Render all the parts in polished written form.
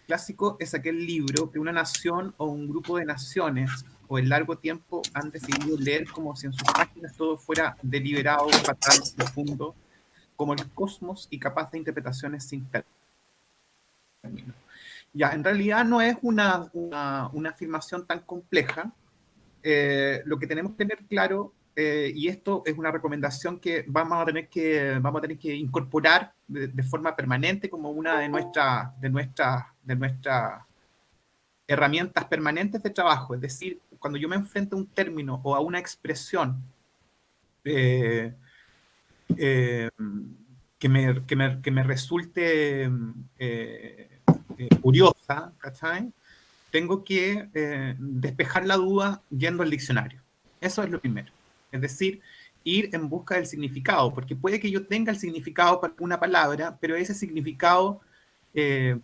clásico es aquel libro que una nación o un grupo de naciones o en largo tiempo han decidido leer como si en sus páginas todo fuera deliberado, fatal, profundo, como el cosmos y capaz de interpretaciones sin término. Ya, en realidad no es una afirmación tan compleja. Lo que tenemos que tener claro, y esto es una recomendación que vamos a tener que incorporar de forma permanente como una de nuestras herramientas permanentes de trabajo. Es decir, cuando yo me enfrento a un término o a una expresión eh, eh, que me resulte curiosa, ¿cachai? Tengo que despejar la duda yendo al diccionario. Eso es lo primero. Es decir, ir en busca del significado, porque puede que yo tenga el significado para una palabra, pero ese significado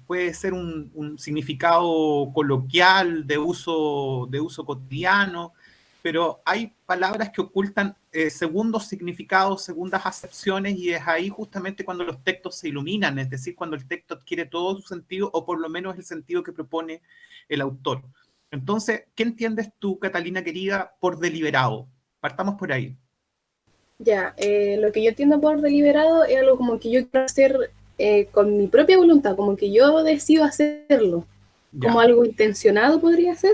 puede ser un significado coloquial de uso cotidiano, pero hay palabras que ocultan segundos significados, segundas acepciones, y es ahí justamente cuando los textos se iluminan, es decir, cuando el texto adquiere todo su sentido, o por lo menos el sentido que propone el autor. Entonces, ¿qué entiendes tú, Catalina querida, por deliberado? Partamos por ahí. Ya, lo que yo entiendo por deliberado es algo como que yo quiero hacer con mi propia voluntad, como que yo decido hacerlo, como Ya. algo intencionado podría ser.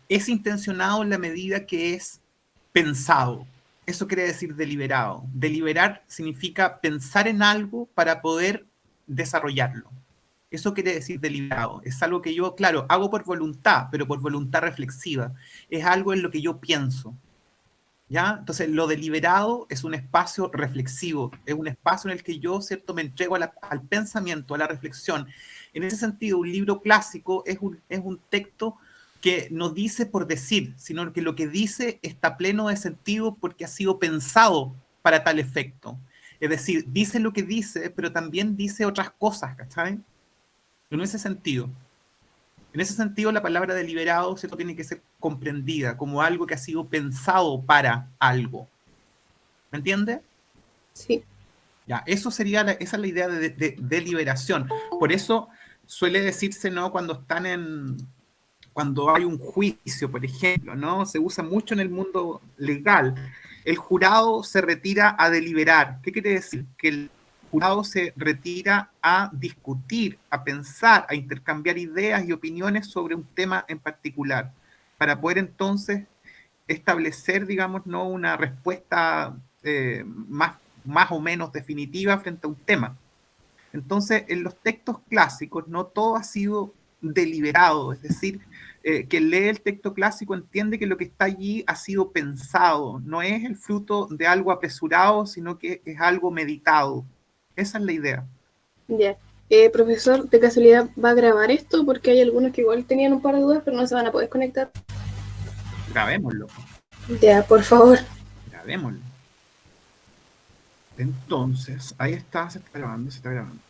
Es intencionado en la medida que es pensado. Eso quiere decir deliberado. Deliberar significa pensar en algo para poder desarrollarlo. Eso quiere decir deliberado. Es algo que yo, claro, hago por voluntad, pero por voluntad reflexiva. Es algo en lo que yo pienso. ¿Ya? Entonces, lo deliberado es un espacio reflexivo, es un espacio en el que yo, ¿cierto?, me entrego al pensamiento, a la reflexión. En ese sentido, un libro clásico es un texto que no dice por decir, sino que lo que dice está pleno de sentido porque ha sido pensado para tal efecto. Es decir, dice lo que dice, pero también dice otras cosas, ¿cachai? En ese sentido. En ese sentido, la palabra deliberado, ¿cierto?, tiene que ser comprendida como algo que ha sido pensado para algo. ¿Me entiende? Sí, Ya, esa es la idea de liberación. Por eso suele decirse, ¿no? Cuando hay un juicio, por ejemplo, ¿no? Se usa mucho en el mundo legal. El jurado se retira a deliberar. ¿Qué quiere decir? Que el jurado se retira a discutir, a pensar, a intercambiar ideas y opiniones sobre un tema en particular, para poder entonces establecer, digamos, ¿no?, una respuesta más o menos definitiva frente a un tema. Entonces, en los textos clásicos, no todo ha sido deliberado, es decir, quien lee el texto clásico entiende que lo que está allí ha sido pensado, no es el fruto de algo apresurado, sino que es algo meditado. Esa es la idea. ya. Profesor, ¿de casualidad va a grabar esto? Porque hay algunos que igual tenían un par de dudas, pero no se van a poder conectar. Grabémoslo, Ya, por favor. grabémoslo. Entonces, ahí está, se está grabando, se está grabando.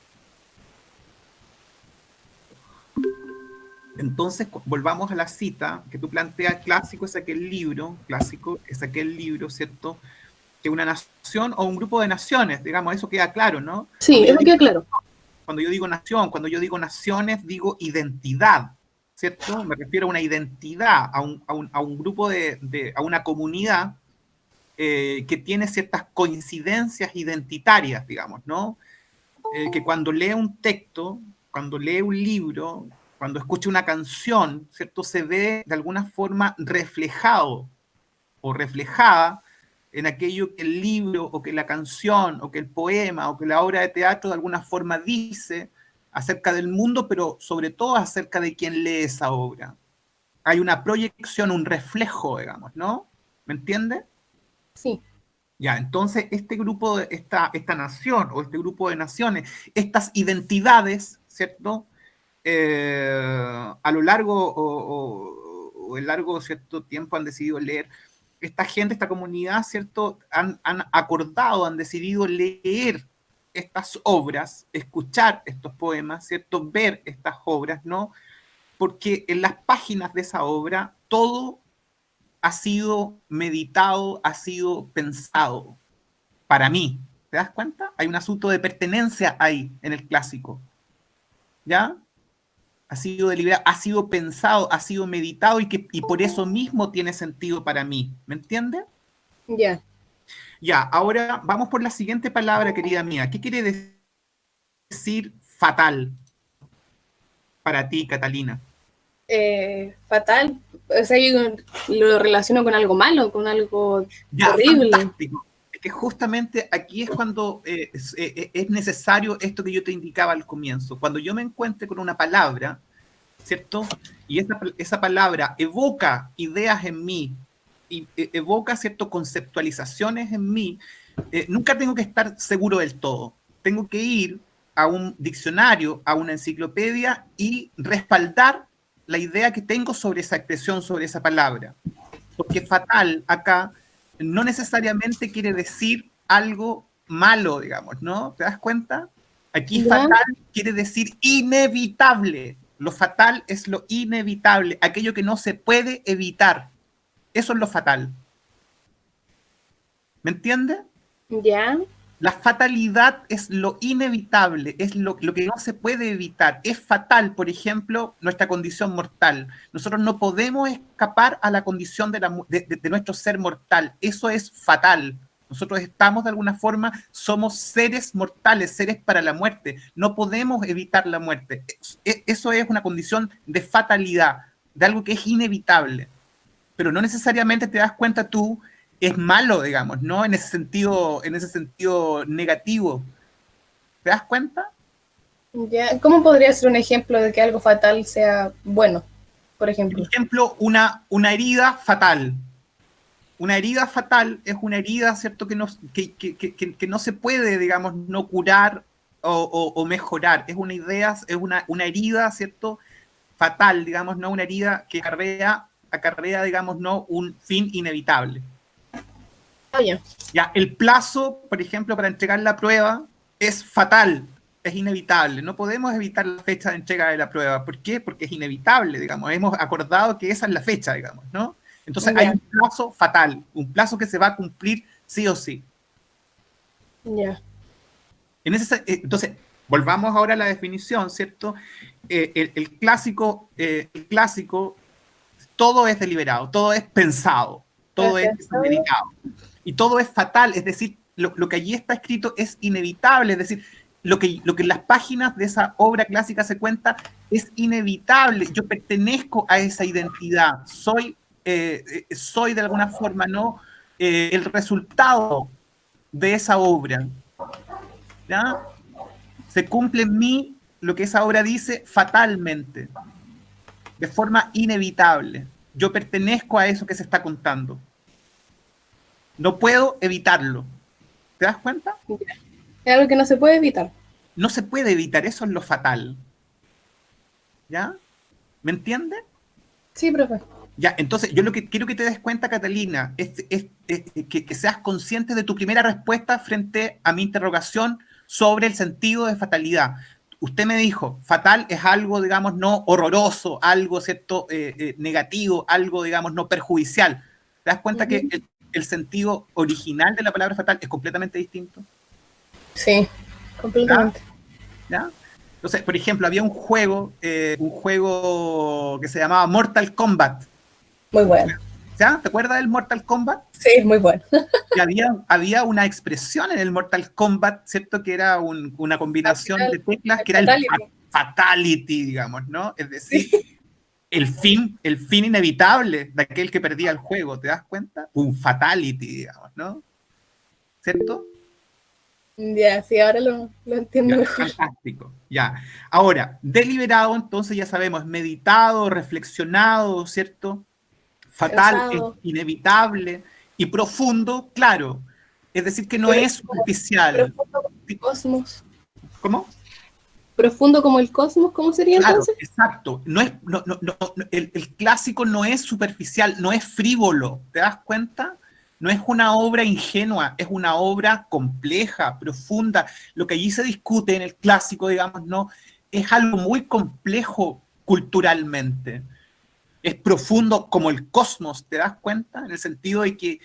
Entonces, volvamos a la cita que tú planteas, clásico es aquel libro, ¿cierto? Que una nación o un grupo de naciones, digamos, eso queda claro, ¿no? Sí, eso queda claro. Cuando yo digo nación, cuando yo digo naciones, digo identidad, ¿cierto? Me refiero a una identidad, a un grupo a una comunidad que tiene ciertas coincidencias identitarias, digamos, ¿no? Que cuando lee un texto, cuando lee un libro, cuando escucha una canción, ¿cierto? Se ve de alguna forma reflejado o reflejada en aquello que el libro o que la canción o que el poema o que la obra de teatro de alguna forma dice acerca del mundo, pero sobre todo acerca de quien lee esa obra. Hay una proyección, un reflejo, digamos, ¿no? ¿Me entiende? Sí, Ya, entonces este grupo, esta nación o este grupo de naciones, estas identidades, ¿cierto? A lo largo o el largo cierto tiempo han decidido leer, esta gente, esta comunidad, ¿cierto? Han acordado, han decidido leer estas obras, escuchar estos poemas, ¿cierto? Ver estas obras, ¿no? Porque en las páginas de esa obra todo ha sido meditado, ha sido pensado para mí. ¿Te das cuenta? Hay un asunto de pertenencia ahí en el clásico. ¿Ya? ha sido deliberado, ha sido pensado, ha sido meditado y por eso mismo tiene sentido para mí. ¿Me entiendes? Ya. Ya, ahora vamos por la siguiente palabra, querida mía. ¿Qué quiere decir fatal para ti, Catalina? Fatal, o sea, yo lo relaciono con algo malo, con algo Ya, horrible. fantástico. Es que justamente aquí es cuando es necesario esto que yo te indicaba al comienzo. Cuando yo me encuentre con una palabra, ¿cierto? Y esa palabra evoca ideas en mí, y evoca, ¿cierto?, conceptualizaciones en mí, nunca tengo que estar seguro del todo. Tengo que ir a un diccionario, a una enciclopedia y respaldar la idea que tengo sobre esa expresión, sobre esa palabra. Porque fatal acá no necesariamente quiere decir algo malo, digamos, ¿no? ¿Te das cuenta? Aquí ¿Ya? fatal quiere decir inevitable. Lo fatal es lo inevitable, aquello que no se puede evitar. Eso es lo fatal. ¿Me entiendes? ¿Ya? La fatalidad es lo inevitable, es lo que no se puede evitar. Es fatal, por ejemplo, nuestra condición mortal. Nosotros no podemos escapar a la condición de nuestro ser mortal. Eso es fatal. Nosotros estamos de alguna forma, somos seres mortales, seres para la muerte. No podemos evitar la muerte. Eso es una condición de fatalidad, de algo que es inevitable. Pero no necesariamente te das cuenta tú, es malo, digamos, ¿no? En ese sentido negativo. ¿Te das cuenta? ¿Ya? ¿Cómo podría ser un ejemplo de que algo fatal sea bueno, por Por ejemplo? ejemplo, una herida fatal. Una herida fatal es una herida, ¿cierto?, que no se puede, digamos, no curar o mejorar. Es una idea, es una herida, ¿cierto?, fatal, digamos, no una herida que acarrea, digamos, no un fin inevitable. Ah, ya. Ya, el plazo, por ejemplo, para entregar la prueba es fatal, es inevitable. No podemos evitar la fecha de entrega de la prueba. ¿Por qué? Porque es inevitable, digamos. Hemos acordado que esa es la fecha, digamos, ¿no? Entonces hay Ya. un plazo fatal, un plazo que se va a cumplir sí o sí. Ya. Entonces, volvamos ahora a la definición, ¿cierto? El clásico, todo es deliberado, todo es pensado, todo es Pensado. meditado. Y todo es fatal, es decir, lo que allí está escrito es inevitable, es decir, lo que en las páginas de esa obra clásica se cuenta es inevitable. Yo pertenezco a esa identidad, soy de alguna forma, ¿no? El resultado de esa obra, ¿ya? Se cumple en mí lo que esa obra dice fatalmente, de forma inevitable. Yo pertenezco a eso que se está contando. No puedo evitarlo. ¿Te das cuenta? Ya. Es algo que no se puede evitar. No se puede evitar, eso es lo fatal. ¿Ya? ¿Me entiendes? Sí, profe. Ya, entonces yo lo que quiero que te des cuenta, Catalina, es que seas consciente de tu primera respuesta frente a mi interrogación sobre el sentido de fatalidad. Usted me dijo, fatal es algo, digamos, no horroroso, algo, ¿cierto?, negativo, algo, digamos, no perjudicial. ¿Te das cuenta que el sentido original de la palabra fatal es completamente distinto? Sí, ¿Ya? completamente. ¿Ya? Entonces, por ejemplo, había un juego que se llamaba Mortal Kombat. Muy bueno. ¿Ya? ¿Te acuerdas del Mortal Kombat? Sí, es muy bueno. Y había una expresión en el Mortal Kombat, ¿cierto? Que era una Al combinación final, de teclas el que era el fatality. fatality, digamos, ¿no? Es decir, Sí. el fin inevitable de aquel que perdía el juego, ¿te das cuenta? Un fatality, digamos, ¿no? ¿Cierto? Ya, sí, ahora lo entiendo Ya, mejor. fantástico. Ya. Ahora, deliberado, entonces ya sabemos, meditado, reflexionado, ¿cierto? Fatal es Pensado. inevitable y profundo, claro. Es decir, que no es superficial. Profundo como el cosmos. ¿Cómo? Profundo como el cosmos, ¿cómo sería Claro, entonces? exacto. El clásico no es superficial, no es frívolo. ¿Te das cuenta? No es una obra ingenua, es una obra compleja, profunda. Lo que allí se discute en el clásico, digamos, no, es algo muy complejo culturalmente. Es profundo como el cosmos, ¿te das cuenta? En el sentido de que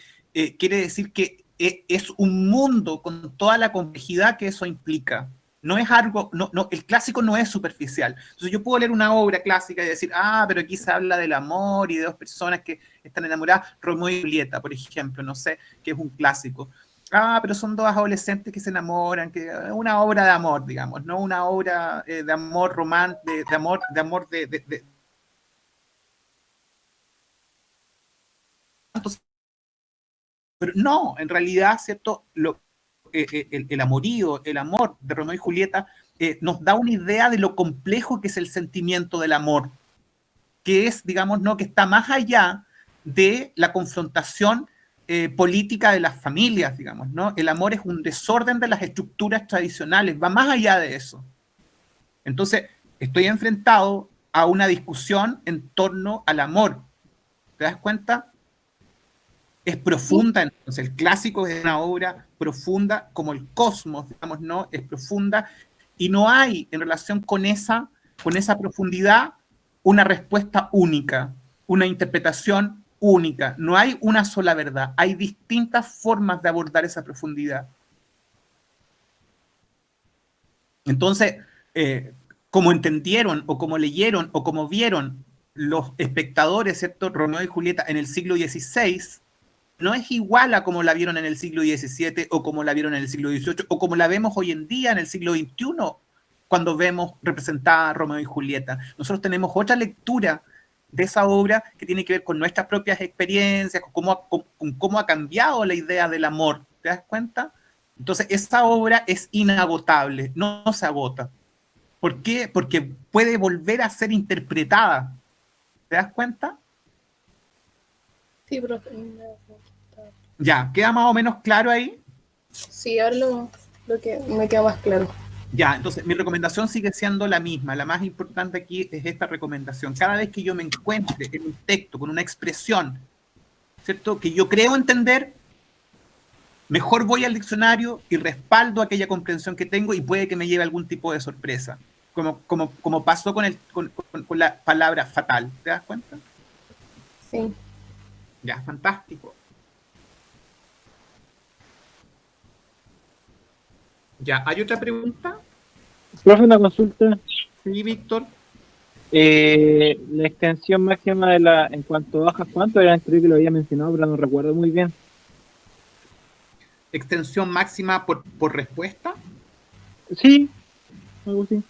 quiere decir que es un mundo con toda la complejidad que eso implica. No es algo, no, el clásico no es superficial. Entonces yo puedo leer una obra clásica y decir, pero aquí se habla del amor y de dos personas que están enamoradas, Romeo y Julieta, por ejemplo, no sé, que es un clásico. Pero son dos adolescentes que se enamoran, que es una obra de amor, digamos, no una obra de amor romántico, de amor pero no, en realidad, ¿cierto? El amorío, el amor de Romeo y Julieta nos da una idea de lo complejo que es el sentimiento del amor, que es, digamos, ¿no? Que está más allá de la confrontación política de las familias, digamos, ¿no? El amor es un desorden de las estructuras tradicionales, va más allá de eso. Entonces, estoy enfrentado a una discusión en torno al amor. ¿Te das cuenta? Es profunda, entonces el clásico es una obra profunda, como el cosmos, digamos, ¿no? Es profunda, y no hay en relación con esa profundidad una respuesta única, una interpretación única. No hay una sola verdad, hay distintas formas de abordar esa profundidad. Entonces, como entendieron, o como leyeron, o como vieron los espectadores, ¿cierto? Romeo y Julieta en el siglo XVI, no es igual a como la vieron en el siglo XVII o como la vieron en el siglo XVIII o como la vemos hoy en día en el siglo XXI cuando vemos representada a Romeo y Julieta. Nosotros tenemos otra lectura de esa obra que tiene que ver con nuestras propias experiencias, con cómo ha cambiado la idea del amor. ¿Te das cuenta? Entonces, esa obra es inagotable, no se agota. ¿Por qué? Porque puede volver a ser interpretada. ¿Te das cuenta? Sí, profe. Ya, ¿queda más o menos claro ahí? Sí, ahora lo que me queda más claro. Ya, entonces mi recomendación sigue siendo la misma. La más importante aquí es esta recomendación. Cada vez que yo me encuentre en un texto con una expresión, ¿cierto? Que yo creo entender, mejor voy al diccionario y respaldo aquella comprensión que tengo y puede que me lleve algún tipo de sorpresa. Como pasó con la palabra fatal. ¿Te das cuenta? Sí. Ya, fantástico. Ya, ¿hay otra pregunta? Profe, una consulta. Sí, Víctor. La extensión máxima de la, en cuanto a hojas, ¿cuánto era? Creo que lo había mencionado, pero no recuerdo muy bien. Extensión máxima por respuesta. Sí, algo así.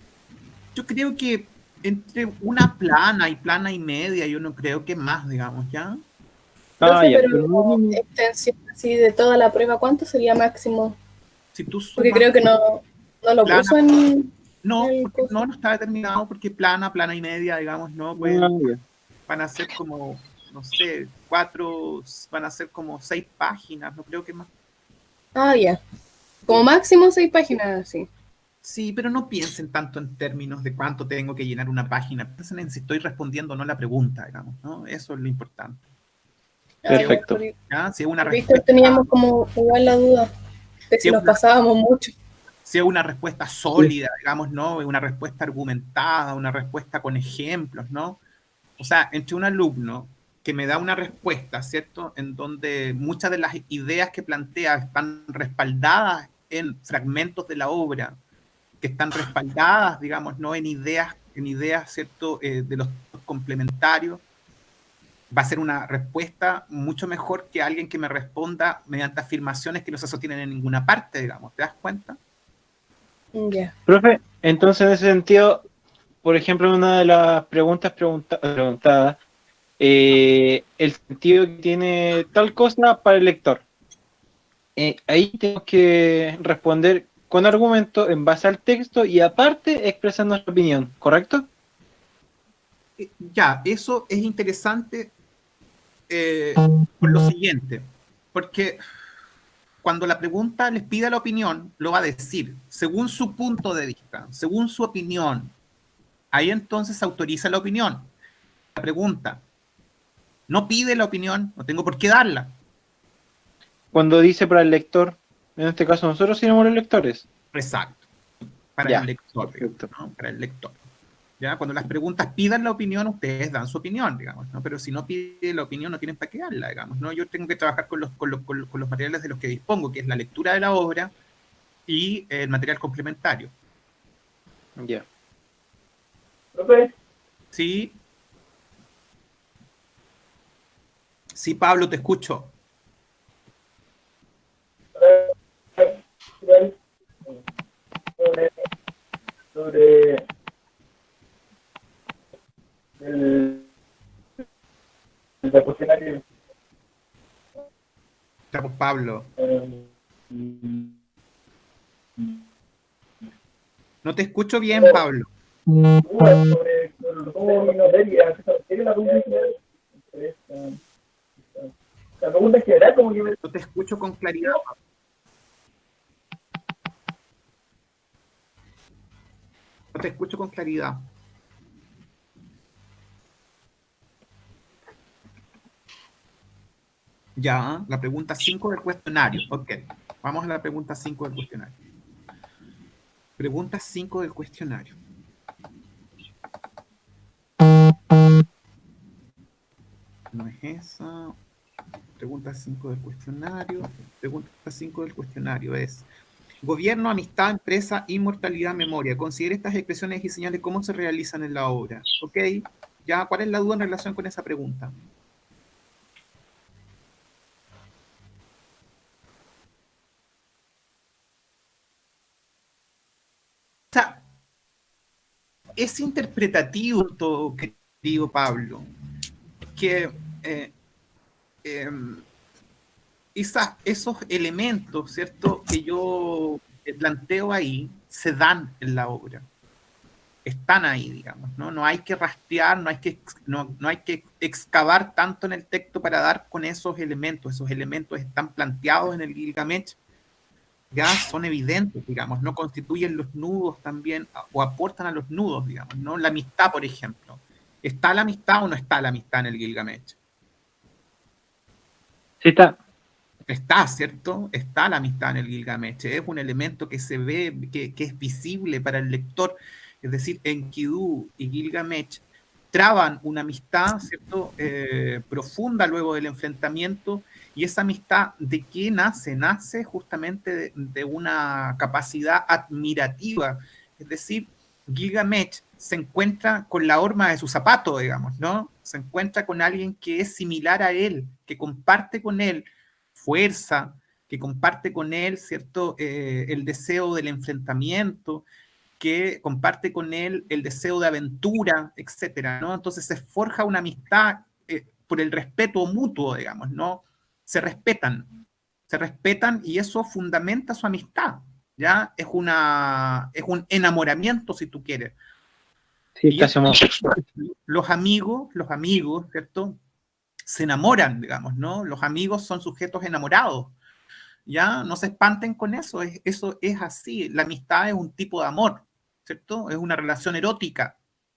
Yo creo que entre una plana y media, yo no creo que más, digamos, ¿ya? Profe, Ya, pero no, extensión así de toda la prueba, ¿cuánto sería máximo? Si tú Porque sumas creo que no lo plana, puso en no, el porque curso. no está determinado, porque plana y media, digamos, no, pues ya. van a ser como, no sé, 4, van a ser como 6 páginas, no creo que más. Ya. Como máximo 6 páginas, sí. Sí, pero no piensen tanto en términos de cuánto tengo que llenar una página, piensen en si estoy respondiendo o no la pregunta, digamos, ¿no? Eso es lo importante. Perfecto. ¿Ya? Si es una Víctor, respuesta, teníamos como igual la duda de si si es nos una pasábamos mucho. si es una respuesta sólida, digamos, ¿no? Una respuesta argumentada, una respuesta con ejemplos, ¿no? O sea, entre un alumno que me da una respuesta, ¿cierto? En donde muchas de las ideas que plantea están respaldadas en fragmentos de la obra, que están respaldadas, digamos, ¿no? En ideas, ¿cierto? De los complementarios, va a ser una respuesta mucho mejor que alguien que me responda mediante afirmaciones que no se sostienen en ninguna parte, digamos. ¿Te das cuenta? Ya. Profe, entonces en ese sentido, por ejemplo, una de las preguntas preguntadas, el sentido que tiene tal cosa para el lector. Ahí tenemos que responder con argumento en base al texto y aparte expresar nuestra opinión, ¿correcto? Ya, eso es interesante por lo siguiente, porque cuando la pregunta les pide la opinión, lo va a decir, según su punto de vista, según su opinión. Ahí entonces se autoriza la opinión. La pregunta no pide la opinión, no tengo por qué darla. Cuando dice para el lector, en este caso nosotros somos los lectores. Exacto, para Ya, el lector, digamos, perfecto. ¿no? Para el lector. ¿Ya? Cuando las preguntas pidan la opinión, ustedes dan su opinión, digamos, ¿no? Pero si no pide la opinión, no tienen para qué darla, digamos, ¿no? Yo tengo que trabajar con los materiales de los que dispongo, que es la lectura de la obra y el material complementario. Ya. Profe, Sí, sí, Pablo, te escucho. sobre, sobre el cuestionario. Estamos, Pablo. No te escucho bien, Pablo. Sobre cómo minoría, ¿a qué se refiere la publicidad? La pregunta es general, como que No te escucho con claridad. No te escucho con claridad. Ya, la pregunta 5 del cuestionario. Ok, vamos a la pregunta 5 del cuestionario. Pregunta 5 del cuestionario. No es esa. Pregunta 5 del cuestionario. Pregunta 5 del cuestionario es: gobierno, amistad, empresa, inmortalidad, memoria. Considere estas expresiones y señales cómo se realizan en la obra. ¿Ok? ¿Ya? ¿Cuál es la duda en relación con esa pregunta? O sea, es interpretativo todo, querido Pablo, que eh, esos elementos, ¿cierto?, que yo planteo ahí, se dan en la obra. Están ahí, digamos, ¿no? No hay que rastrear, no hay que excavar tanto en el texto para dar con esos elementos. Esos elementos están planteados en el Gilgamesh, ya son evidentes, digamos, no constituyen los nudos también, o aportan a los nudos, digamos, ¿no? La amistad, por ejemplo. ¿Está la amistad o no está la amistad en el Gilgamesh? Sí está. Está, ¿cierto? Está la amistad en el Gilgamesh. Es un elemento que se ve, que es visible para el lector. Es decir, Enkidu y Gilgamesh traban una amistad, ¿cierto? Profunda luego del enfrentamiento. Y esa amistad, ¿de qué nace? Nace justamente de una capacidad admirativa. Es decir, Gilgamesh se encuentra con la horma de su zapato, digamos, ¿no? Se encuentra con alguien que es similar a él, que comparte con él fuerza, que comparte con él, ¿cierto? El deseo del enfrentamiento, que comparte con él el deseo de aventura, etcétera, ¿no? Entonces se forja una amistad por el respeto mutuo, digamos, ¿no? Se respetan y eso fundamenta su amistad, ¿ya? Es un enamoramiento, si tú quieres. Sí, Y casi homosexual. los amigos, ¿cierto? Se enamoran, digamos, ¿no? Los amigos son sujetos enamorados, ¿ya? No se espanten con eso, eso es así. La amistad es un tipo de amor, ¿cierto? Es una relación erótica,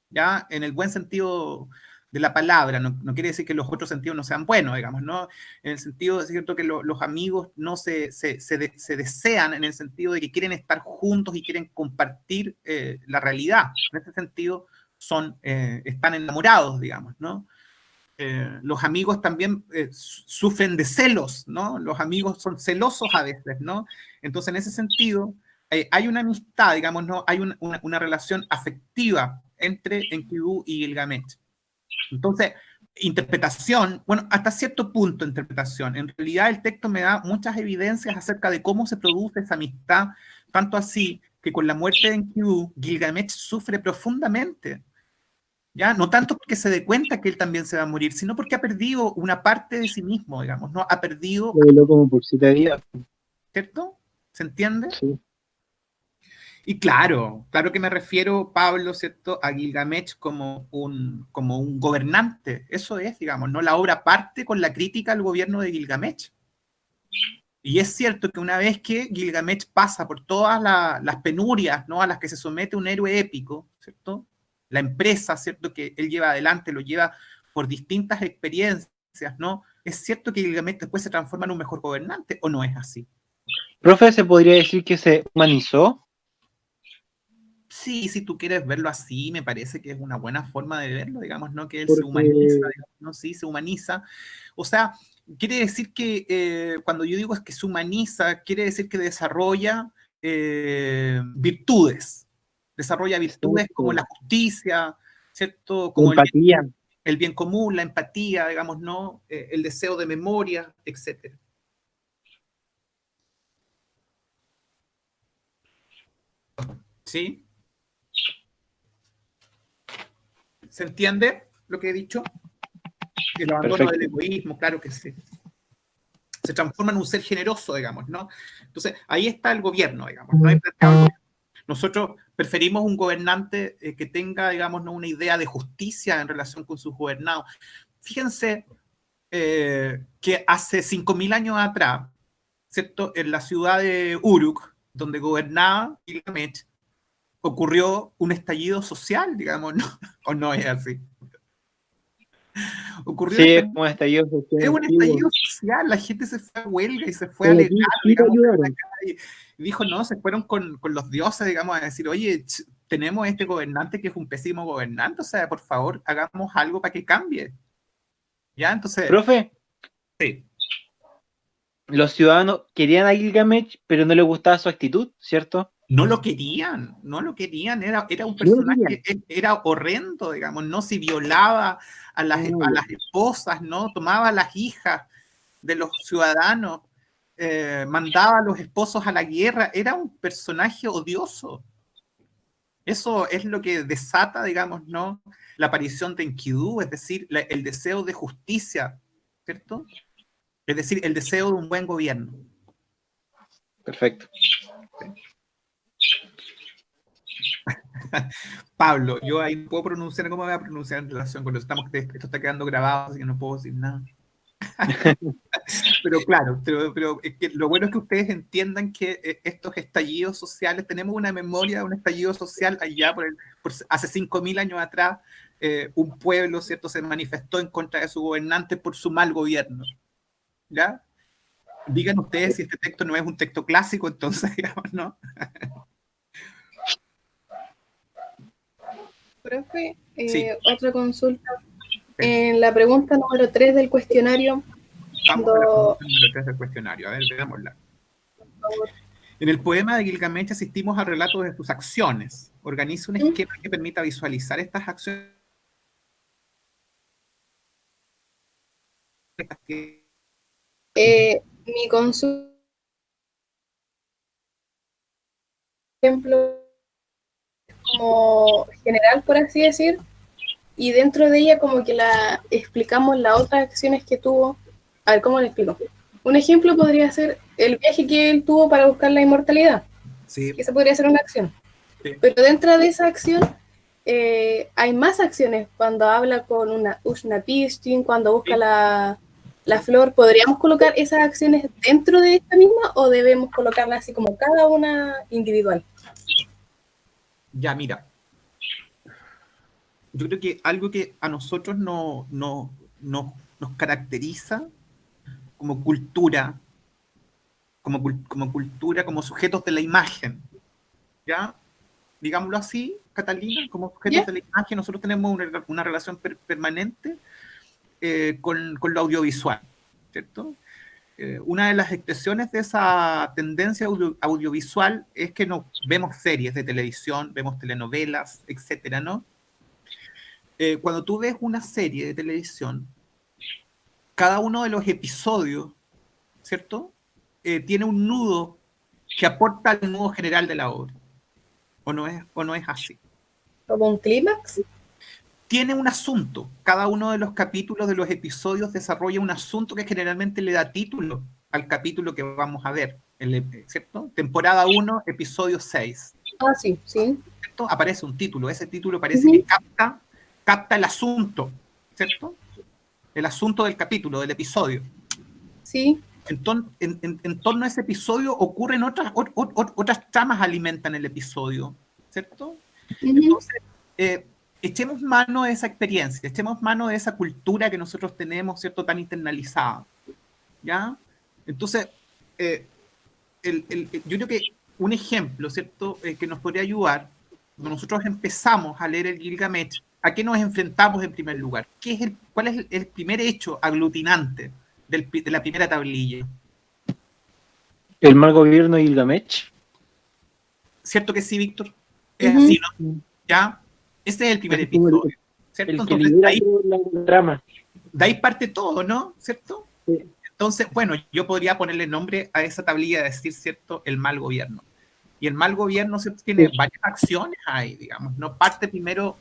¿ya? En el buen sentido de la palabra, no quiere decir que los otros sentidos no sean buenos, digamos, ¿no? En el sentido, es cierto, que los amigos no se desean en el sentido de que quieren estar juntos y quieren compartir la realidad. En ese sentido, están enamorados, digamos, ¿no? Los amigos también sufren de celos, ¿no? Los amigos son celosos a veces, ¿no? Entonces, en ese sentido, hay una amistad, digamos, ¿no? Hay una relación afectiva entre Enkidu y Gilgamesh. Entonces, interpretación, bueno, hasta cierto punto interpretación. En realidad, el texto me da muchas evidencias acerca de cómo se produce esa amistad, tanto así que con la muerte de Enkidu, Gilgamesh sufre profundamente. ¿Ya? No tanto porque se dé cuenta que él también se va a morir, sino porque ha perdido una parte de sí mismo, digamos, ¿no? Ha perdido, Lo veló como por 7 días. ¿cierto? ¿Se entiende? Sí. Y claro, claro que me refiero, Pablo, ¿cierto?, a Gilgamesh como un gobernante. Eso es, digamos, ¿no? La obra parte con la crítica al gobierno de Gilgamesh. Y es cierto que una vez que Gilgamesh pasa por todas las penurias, ¿no?, a las que se somete un héroe épico, ¿cierto? La empresa, ¿cierto?, que él lleva adelante, lo lleva por distintas experiencias, ¿no? Es cierto que Gilgamesh después se transforma en un mejor gobernante, ¿o no es así? Profe, ¿se podría decir que se humanizó? Sí, si tú quieres verlo así, me parece que es una buena forma de verlo, digamos, ¿no? Que él se humaniza, Porque digamos, ¿no? Sí, se humaniza. O sea, quiere decir que cuando yo digo es que se humaniza, quiere decir que desarrolla virtudes, Desarrolla virtudes como la justicia, ¿cierto? Como empatía. El bien común, la empatía, digamos, ¿no? El deseo de memoria, etc. ¿Sí? ¿Se entiende lo que he dicho? El abandono del egoísmo, claro que sí. Se transforma en un ser generoso, digamos, ¿no? Entonces, ahí está el gobierno, digamos, ¿no? Nosotros preferimos un gobernante que tenga, digamos, ¿no? Una idea de justicia en relación con sus gobernados. Fíjense que hace 5.000 años atrás, ¿cierto? En la ciudad de Uruk, donde gobernaba Gilgamesh, ocurrió un estallido social, digamos, ¿no? ¿O no es así? Ocurrió Sí, es como un estallido social. Es un estallido social, la gente se fue a huelga y se fue a alegar, digamos, y dijo, no, se fueron con los dioses, digamos, a decir, oye, tenemos este gobernante que es un pésimo gobernante, o sea, por favor, hagamos algo para que cambie. ¿Ya? Entonces... Profe, sí. Los ciudadanos querían a Gilgamesh, pero no les gustaba su actitud, ¿cierto? No lo querían, era un personaje, era horrendo, digamos, ¿no? Si violaba a las esposas, ¿no? Tomaba a las hijas de los ciudadanos, mandaba a los esposos a la guerra, era un personaje odioso. Eso es lo que desata, digamos, ¿no? La aparición de Enkidu, es decir, el deseo de justicia, ¿cierto? Es decir, el deseo de un buen gobierno. Perfecto. Pablo, yo ahí no puedo pronunciar, ¿cómo voy a pronunciar en relación con eso? Esto está quedando grabado, así que no puedo decir nada. Pero claro, pero es que lo bueno es que ustedes entiendan que estos estallidos sociales, tenemos una memoria de un estallido social allá hace 5.000 años atrás, un pueblo, ¿cierto?, se manifestó en contra de su gobernante por su mal gobierno. ¿Ya? Digan ustedes si este texto no es un texto clásico, entonces, digamos, ¿no? Profe, otra consulta. En la pregunta número 3 del cuestionario. Vamos a la pregunta número 3 del cuestionario. A ver, veámosla. En el poema de Gilgamesh asistimos al relato de sus acciones. Organiza un esquema que permita visualizar estas acciones. Mi consulta, ejemplo, como general, por así decir, y dentro de ella como que la explicamos las otras acciones que tuvo. A ver, ¿cómo le explico? Un ejemplo podría ser el viaje que él tuvo para buscar la inmortalidad. Sí. Esa podría ser una acción. Sí. Pero dentro de esa acción hay más acciones. Cuando habla con una Ushnapistin, cuando busca la flor, ¿podríamos colocar esas acciones dentro de esta misma o debemos colocarlas así como cada una individual? Ya, mira. Yo creo que algo que a nosotros nos caracteriza como cultura, como sujetos de la imagen, ¿ya? Digámoslo así, Catalina, como sujetos de la imagen, nosotros tenemos una relación permanente con lo audiovisual, ¿cierto? Una de las expresiones de esa tendencia audiovisual es que vemos series de televisión, vemos telenovelas, etcétera, ¿no? Cuando tú ves una serie de televisión, cada uno de los episodios, ¿cierto? Tiene un nudo que aporta al nudo general de la obra. ¿O no es así? ¿Como un clímax? Tiene un asunto. Cada uno de los capítulos de los episodios desarrolla un asunto que generalmente le da título al capítulo que vamos a ver, ¿cierto? Temporada 1, episodio 6. Ah, sí, sí. ¿Cierto? Aparece un título. Ese título parece que capta el asunto, ¿cierto? El asunto del capítulo, del episodio. Sí. En torno a ese episodio ocurren otras tramas, alimentan el episodio, ¿cierto? Entonces, echemos mano de esa experiencia, echemos mano de esa cultura que nosotros tenemos, ¿cierto?, tan internalizada, ¿ya? Entonces, yo creo que un ejemplo, ¿cierto?, que nos podría ayudar, cuando nosotros empezamos a leer el Gilgamesh, ¿a qué nos enfrentamos en primer lugar? ¿Cuál es el primer hecho aglutinante de la primera tablilla? ¿El mal gobierno de Gilgamesh? ¿Cierto que sí, Víctor? Es Ujú. así, ¿no? ¿Ya? Ese es el primer Es como episodio, ¿cierto? el que Entonces, lidera toda la trama. de ahí parte todo, ¿no? ¿Cierto? Sí. Entonces, bueno, yo podría ponerle nombre a esa tablilla, decir, ¿cierto? El mal gobierno. Y el mal gobierno, ¿cierto? Tiene varias acciones ahí, digamos, ¿no? Parte primero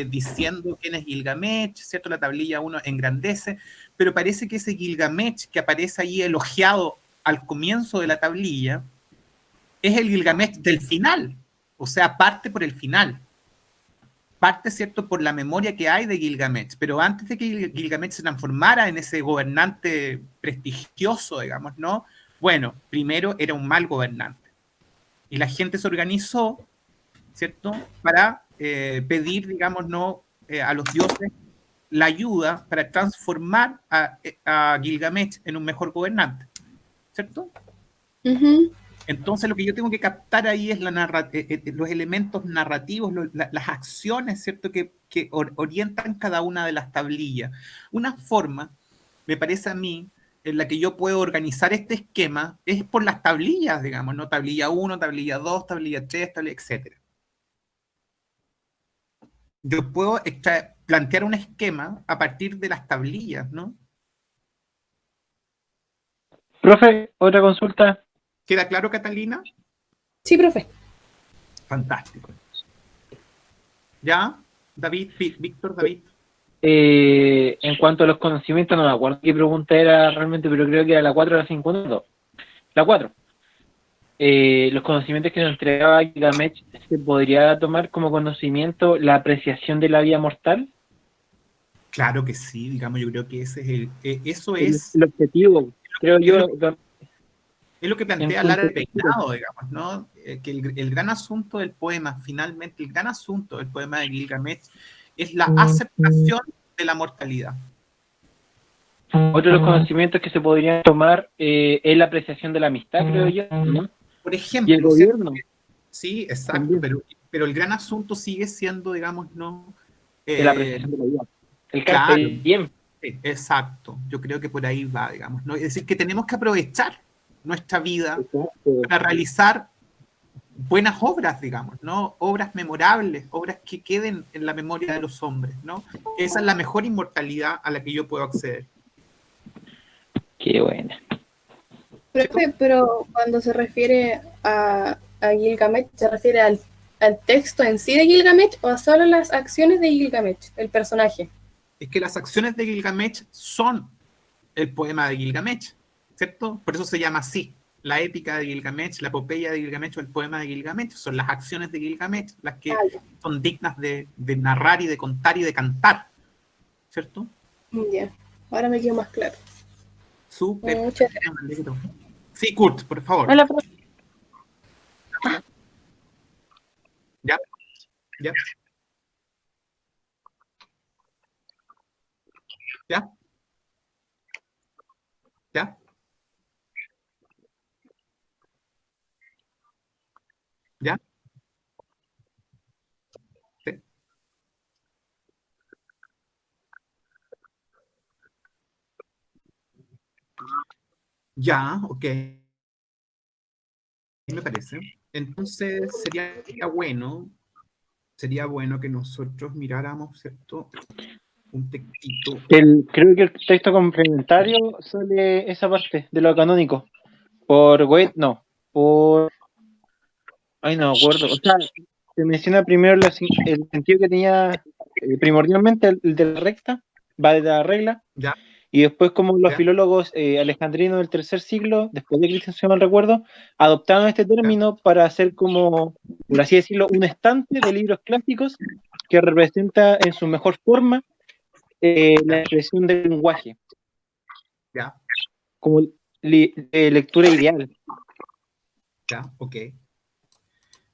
diciendo quién es Gilgamesh, ¿cierto? La tablilla 1 engrandece, pero parece que ese Gilgamesh que aparece ahí elogiado al comienzo de la tablilla es el Gilgamesh del final, o sea, parte por el final. Parte, ¿cierto?, por la memoria que hay de Gilgamesh, pero antes de que Gilgamesh se transformara en ese gobernante prestigioso, digamos, ¿no? Bueno, primero era un mal gobernante. Y la gente se organizó, ¿cierto?, para pedir, digamos, ¿no?, a los dioses la ayuda para transformar a Gilgamesh en un mejor gobernante, ¿cierto? Ujú. Entonces lo que yo tengo que captar ahí es los elementos narrativos, las acciones, ¿cierto?, que orientan cada una de las tablillas. Una forma, me parece a mí, en la que yo puedo organizar este esquema es por las tablillas, digamos, ¿no? Tablilla 1, tablilla 2, tablilla 3, tablilla, etc. Yo puedo plantear un esquema a partir de las tablillas, ¿no? Profe, otra consulta. ¿Queda claro, Catalina? Sí, profe. Fantástico. ¿Ya? David, Víctor, David. En cuanto a los conocimientos, no me acuerdo qué pregunta era realmente, pero creo que era la 4 o la 5, no. La 4. Los conocimientos que nos entregaba Gilgamesh, ¿se podría tomar como conocimiento la apreciación de la vida mortal? Claro que sí, digamos, yo creo que ese es eso El objetivo, creo es yo, lo que en plantea cuanto Lara a de Peinado, digamos, ¿no? Que el gran asunto del poema, finalmente, el gran asunto del poema de Gilgamesh es la aceptación de la mortalidad. otro de los conocimientos que se podrían tomar es la apreciación de la amistad, creo yo, ¿no? Por Y el ejemplo, ¿cierto? gobierno Sí, exacto, también, pero el gran asunto sigue siendo, digamos, ¿no? de la apreciación de la vida. El carpe Claro, diem. sí, exacto. Yo creo que por ahí va, digamos, ¿no? Es decir, que tenemos que aprovechar nuestra vida para realizar buenas obras, digamos, ¿no? Obras memorables, obras que queden en la memoria de los hombres, ¿no? Esa es la mejor inmortalidad a la que yo puedo acceder. Qué buena. Profe, pero cuando se refiere a Gilgamesh, ¿se refiere al texto en sí de Gilgamesh o a solo las acciones de Gilgamesh, el personaje? Es que las acciones de Gilgamesh son el poema de Gilgamesh, ¿cierto? Por eso se llama así. La épica de Gilgamesh, la epopeya de Gilgamesh o el poema de Gilgamesh son las acciones de Gilgamesh las que Ah, ya. son dignas de narrar y de contar y de cantar, ¿cierto? Ya, ahora me quedó más claro. Súper. Muchas Me alegro. Sí, Kurt, por favor. Hola, profe. ¿Ya? ¿Ya? ¿Ya? ¿Ya? ¿Ya? ¿Sí? Ya, ok, me parece. Entonces sería bueno que nosotros miráramos, ¿cierto? Un textito. Creo que el texto complementario sale esa parte de lo canónico. Por Wade, no. Por. Ay, no me acuerdo. O sea, se menciona primero el sentido que tenía primordialmente el de la recta, va de la regla, ¿Ya? y después como los ¿Ya? filólogos alejandrinos del tercer siglo, después de Cristo, si no mal recuerdo, adoptaron este ¿Ya? término para hacer como, por así decirlo, un estante de libros clásicos que representa en su mejor forma la expresión del lenguaje, ¿Ya? como lectura ideal. ¿Ya? Ok.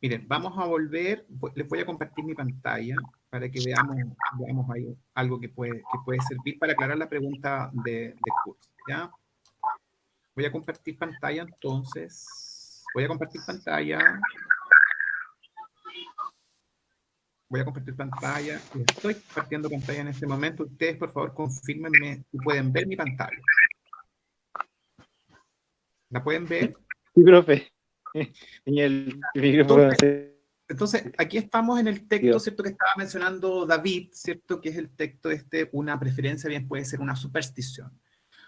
Miren, vamos a volver, les voy a compartir mi pantalla para que veamos ahí algo que puede servir para aclarar la pregunta de Kurt, ¿ya? Voy a compartir pantalla entonces. Voy a compartir pantalla. Voy a compartir pantalla. Estoy compartiendo pantalla en este momento. Ustedes, por favor, confírmenme si pueden ver mi pantalla. ¿La pueden ver? Sí, profe. Y el micrófono Entonces, Entonces, aquí estamos en el texto, ¿cierto? Que estaba mencionando David, ¿cierto? Que es el texto una preferencia, bien puede ser una superstición.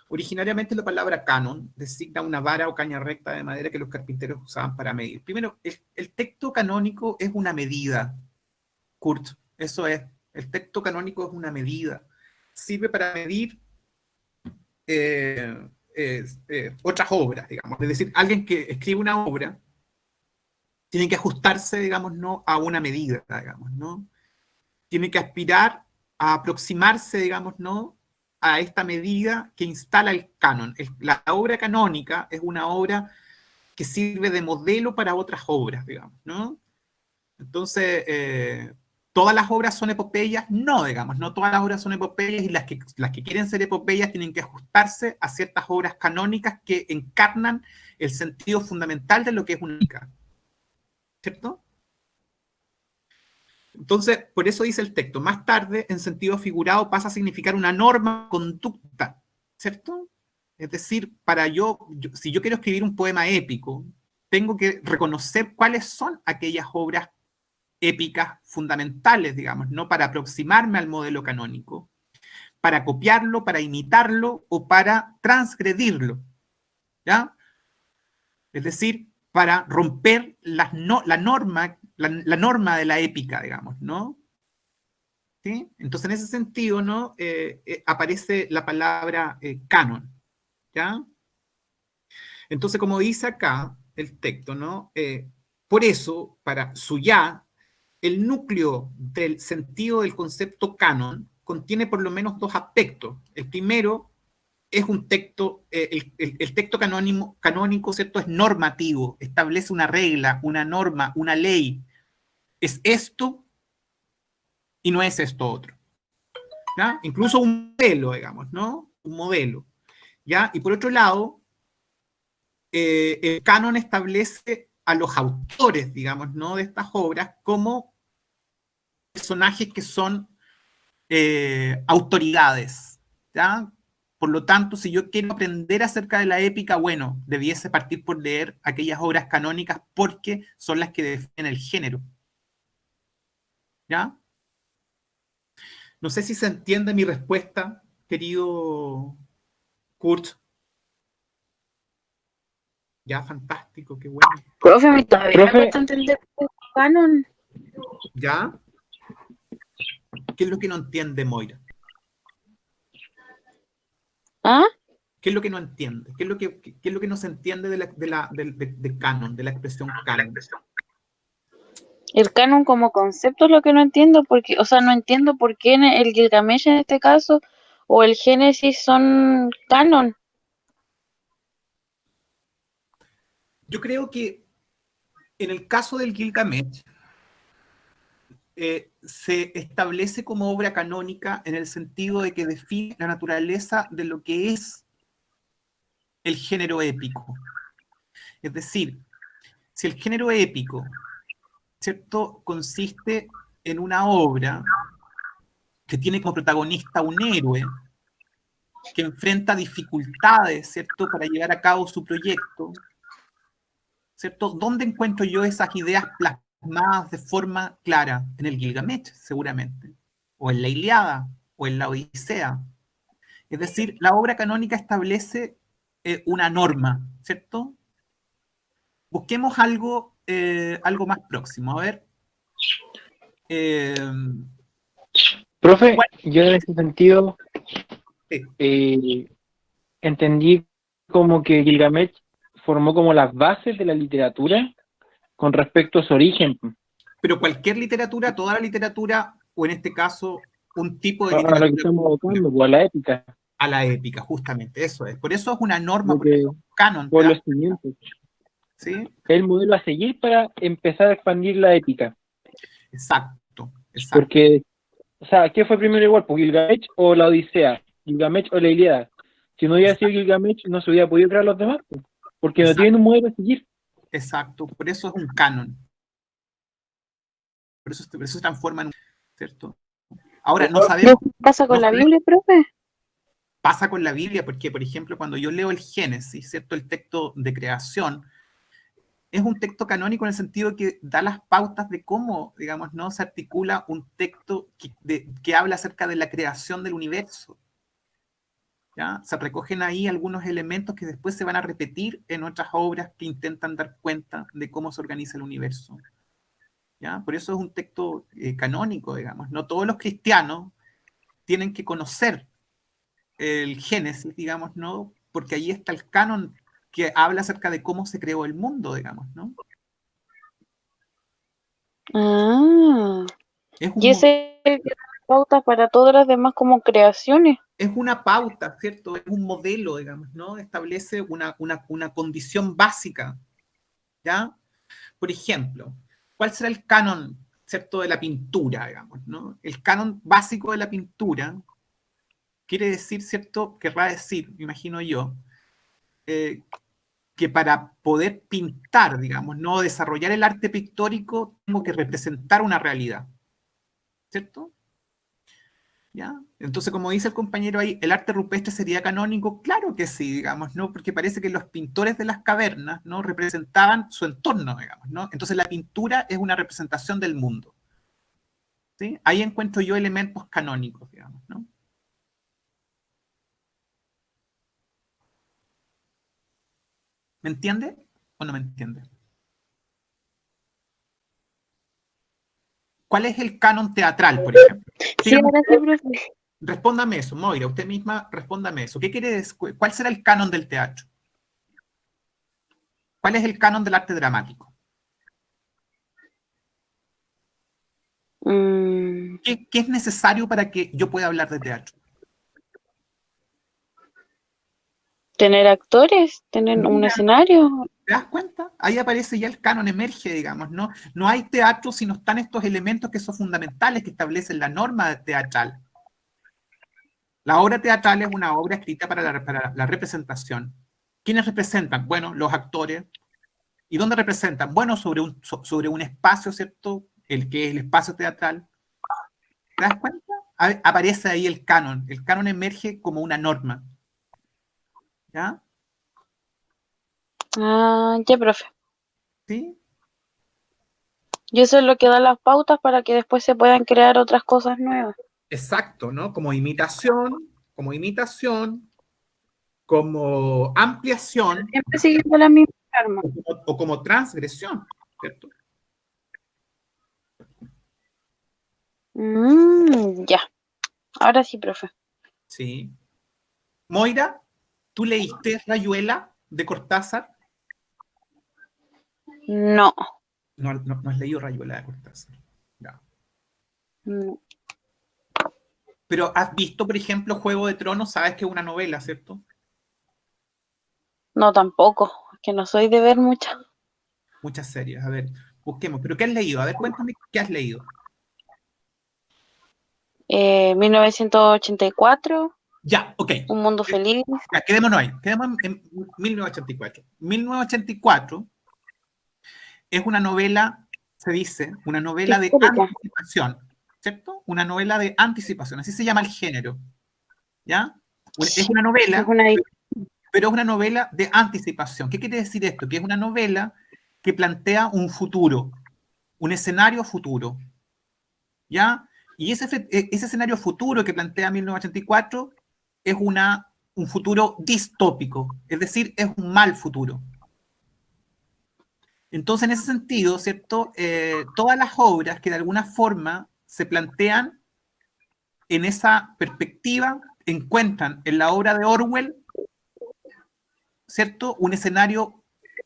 Originariamente la palabra canon designa una vara o caña recta de madera que los carpinteros usaban para medir. Primero, el texto canónico es una medida, Kurt, eso es. El texto canónico es una medida. Sirve para medir otras obras, digamos. Es decir, alguien que escribe una obra tiene que ajustarse, digamos, ¿no? A una medida, digamos, ¿no? Tiene que aspirar a aproximarse, digamos, ¿no? A esta medida que instala el canon. La obra canónica es una obra que sirve de modelo para otras obras, digamos, ¿no? Entonces, ¿todas las obras son epopeyas? No, digamos, no todas las obras son epopeyas, y las que quieren ser epopeyas tienen que ajustarse a ciertas obras canónicas que encarnan el sentido fundamental de lo que es única. ¿Cierto? Entonces, por eso dice el texto, más tarde, en sentido figurado, pasa a significar una norma de conducta, ¿cierto? Es decir, si yo quiero escribir un poema épico, tengo que reconocer cuáles son aquellas obras épicas fundamentales, digamos, ¿no? Para aproximarme al modelo canónico, para copiarlo, para imitarlo o para transgredirlo, ¿ya? Es decir, para romper la norma de la épica, digamos, ¿no? ¿Sí? Entonces, en ese sentido, ¿no? Aparece la palabra canon, ¿ya? Entonces, como dice acá el texto, ¿no? Por eso, para Suyá, el núcleo del sentido del concepto canon contiene por lo menos dos aspectos. El primero es un texto, el texto canónico, ¿cierto? Es normativo, establece una regla, una norma, una ley. Es esto y no es esto otro. ¿Ya? Incluso un modelo, digamos, ¿no? Un modelo. ¿Ya? Y por otro lado, el canon establece a los autores, digamos, ¿no? De estas obras como personajes que son autoridades, ¿ya? Por lo tanto, si yo quiero aprender acerca de la épica, bueno, debiese partir por leer aquellas obras canónicas porque son las que definen el género. ¿Ya? No sé si se entiende mi respuesta, querido Kurt. Ya, fantástico, qué bueno. Profe, a mí todavía me cuesta entender el canon. ¿Ya? ¿Qué es lo que no entiende Moira? ¿Ah? ¿Qué es lo que no entiende? ¿Qué es lo que no se entiende del canon, de la expresión canon? El canon como concepto es lo que no entiendo, porque, o sea, no entiendo por qué el Gilgamesh en este caso o el Génesis son canon. Yo creo que en el caso del Gilgamesh se establece como obra canónica en el sentido de que define la naturaleza de lo que es el género épico. Es decir, si el género épico, ¿cierto?, consiste en una obra que tiene como protagonista un héroe que enfrenta dificultades, ¿cierto?, para llevar a cabo su proyecto, ¿cierto? ¿Dónde encuentro yo esas ideas plasmadas de forma clara? En el Gilgamesh, seguramente, o en la Ilíada, o en la Odisea. Es decir, la obra canónica establece una norma, ¿cierto? Busquemos algo más próximo. A ver. Profe, ¿cuál? yo en ese sentido Sí. entendí como que Gilgamesh formó como las bases de la literatura con respecto a su origen. Pero cualquier literatura, toda la literatura, o en este caso, un tipo de A literatura. lo que estamos buscando, pues, a la épica. A la épica, justamente, eso es. Por eso es una norma, Porque, por eso es un canon. por los cimientos. ¿Sí? El modelo a seguir para empezar a expandir la épica. Exacto, exacto. Porque, o sea, ¿qué fue primero igual? ¿Pues Gilgamesh o la Odisea? ¿Gilgamesh o la Ilíada? Si no hubiera sido Gilgamesh, no se hubiera podido crear los demás, pues, porque no tienen un modelo a seguir. Exacto, por eso es un canon. Por eso se transforma en un, ¿cierto? Ahora, no sabemos. ¿Qué pasa con la Biblia, profe? Pasa con la Biblia, porque, por ejemplo, cuando yo leo el Génesis, ¿cierto? El texto de creación, es un texto canónico en el sentido que da las pautas de cómo, digamos, ¿no? Se articula un texto que habla acerca de la creación del universo. ¿Ya? Se recogen ahí algunos elementos que después se van a repetir en otras obras que intentan dar cuenta de cómo se organiza el universo. ¿Ya? Por eso es un texto canónico, digamos. No todos los cristianos tienen que conocer el Génesis, digamos, ¿no? Porque ahí está el canon que habla acerca de cómo se creó el mundo, digamos, ¿no? Ah, Es y un, ese es el que da pautas para todas las demás como creaciones. es una pauta, ¿cierto? Es un modelo, digamos, ¿no? Establece una condición básica, ¿ya? Por ejemplo, ¿cuál será el canon, ¿cierto? De la pintura, digamos, ¿no? El canon básico de la pintura quiere decir, ¿cierto? Querrá decir, me imagino yo, que para poder pintar, digamos, ¿no? Desarrollar el arte pictórico, tengo que representar una realidad, ¿cierto? ¿Ya? Entonces, como dice el compañero ahí, ¿el arte rupestre sería canónico? Claro que sí, digamos, ¿no? Porque parece que los pintores de las cavernas, ¿no? Representaban su entorno, digamos, ¿no? Entonces la pintura es una representación del mundo, ¿sí? Ahí encuentro yo elementos canónicos, digamos, ¿no? ¿Me entiende o no me entiende? ¿Cuál es el canon teatral, por ejemplo? Sí, Dígame ahora sí, usted, profe. respóndame eso, Moira, usted misma respóndame eso. ¿Qué quiere decir? ¿Cuál será el canon del teatro? ¿Cuál es el canon del arte dramático? Mm, ¿Qué es necesario para que yo pueda hablar de teatro? tener actores, tener un Mira, escenario. ¿te das cuenta? Ahí aparece ya el canon, emerge, digamos, ¿no? No hay teatro si no están estos elementos que son fundamentales que establecen la norma teatral. La obra teatral es una obra escrita para la representación. ¿Quiénes representan? Bueno, los actores. ¿Y dónde representan? Bueno, sobre un espacio, ¿cierto? El que es el espacio teatral. ¿Te das cuenta? Aparece ahí el canon. El canon emerge como una norma. ¿Ya? Ah, ya, profe. ¿Sí? Y eso es lo que da las pautas para que después se puedan crear otras cosas nuevas. Exacto, ¿no? Como imitación, como ampliación Siempre siguiendo la misma arma. o como transgresión, ¿cierto? Ya. Ahora sí, profe. Sí. Moira, ¿tú leíste Rayuela de Cortázar? No. No has leído Rayuela de Cortázar. No. No, Pero has visto, por ejemplo, Juego de Tronos, sabes que es una novela, ¿cierto? no tampoco. Es que no soy de ver muchas. Muchas series. A ver, busquemos. ¿Pero qué has leído? A ver, cuéntame qué has leído. 1984, Ya, ok. Un Mundo Feliz. Ya, quedémonos ahí. Quedémonos en 1984. 1984 es una novela, se dice, una novela de Histórica. anticipación, ¿cierto? Una novela de anticipación, así se llama el género, ¿ya? Es una Es novela, una... pero es una novela de anticipación. ¿Qué quiere decir esto? Que es una novela que plantea un futuro, un escenario futuro, ¿ya? Y ese escenario futuro que plantea 1984 es un futuro distópico, es decir, es un mal futuro. Entonces, en ese sentido, ¿cierto? Todas las obras que de alguna forma se plantean en esa perspectiva encuentran en la obra de Orwell, ¿cierto? Un escenario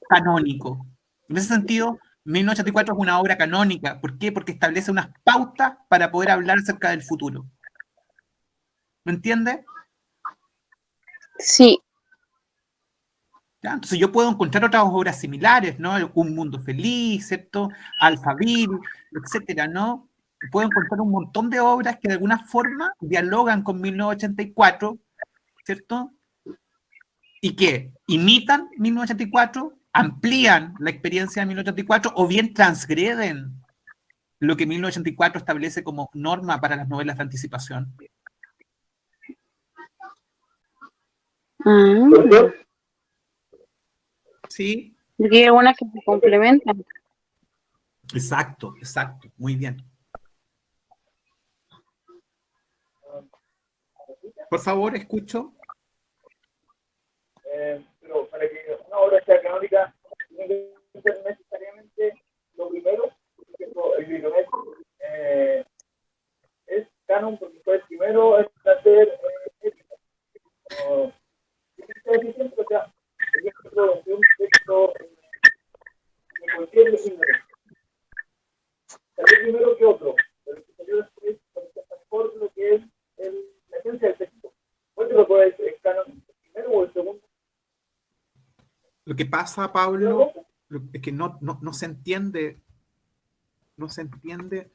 canónico. En ese sentido, 1984 es una obra canónica. ¿Por qué? Porque establece unas pautas para poder hablar acerca del futuro. ¿Me entiendes? Sí. ¿Ya? Entonces yo puedo encontrar otras obras similares, ¿no? Un Mundo Feliz, ¿cierto? Alphaville, etcétera, ¿no? Puedo encontrar un montón de obras que de alguna forma dialogan con 1984, ¿cierto? Y que imitan 1984, amplían la experiencia de 1984 o bien transgreden lo que 1984 establece como norma para las novelas de anticipación. Ah, Profesor, ¿Sí? Porque hay algunas que se complementan. Exacto, exacto, muy bien. Por favor, escucho. Pero para que una obra sea canónica, tiene que ser necesariamente lo primero, por ejemplo, el Gilgamesh es canon porque fue el primero en hacer épica. O, o sea, por ejemplo, de un texto de cualquier género, salió primero que otro, pero el que salió después contesta mejor lo que es la esencia del texto. ¿Cuál te lo puede decir? ¿El canon el primero o el segundo? Lo que pasa, Pablo, es que no se entiende, no se entiende.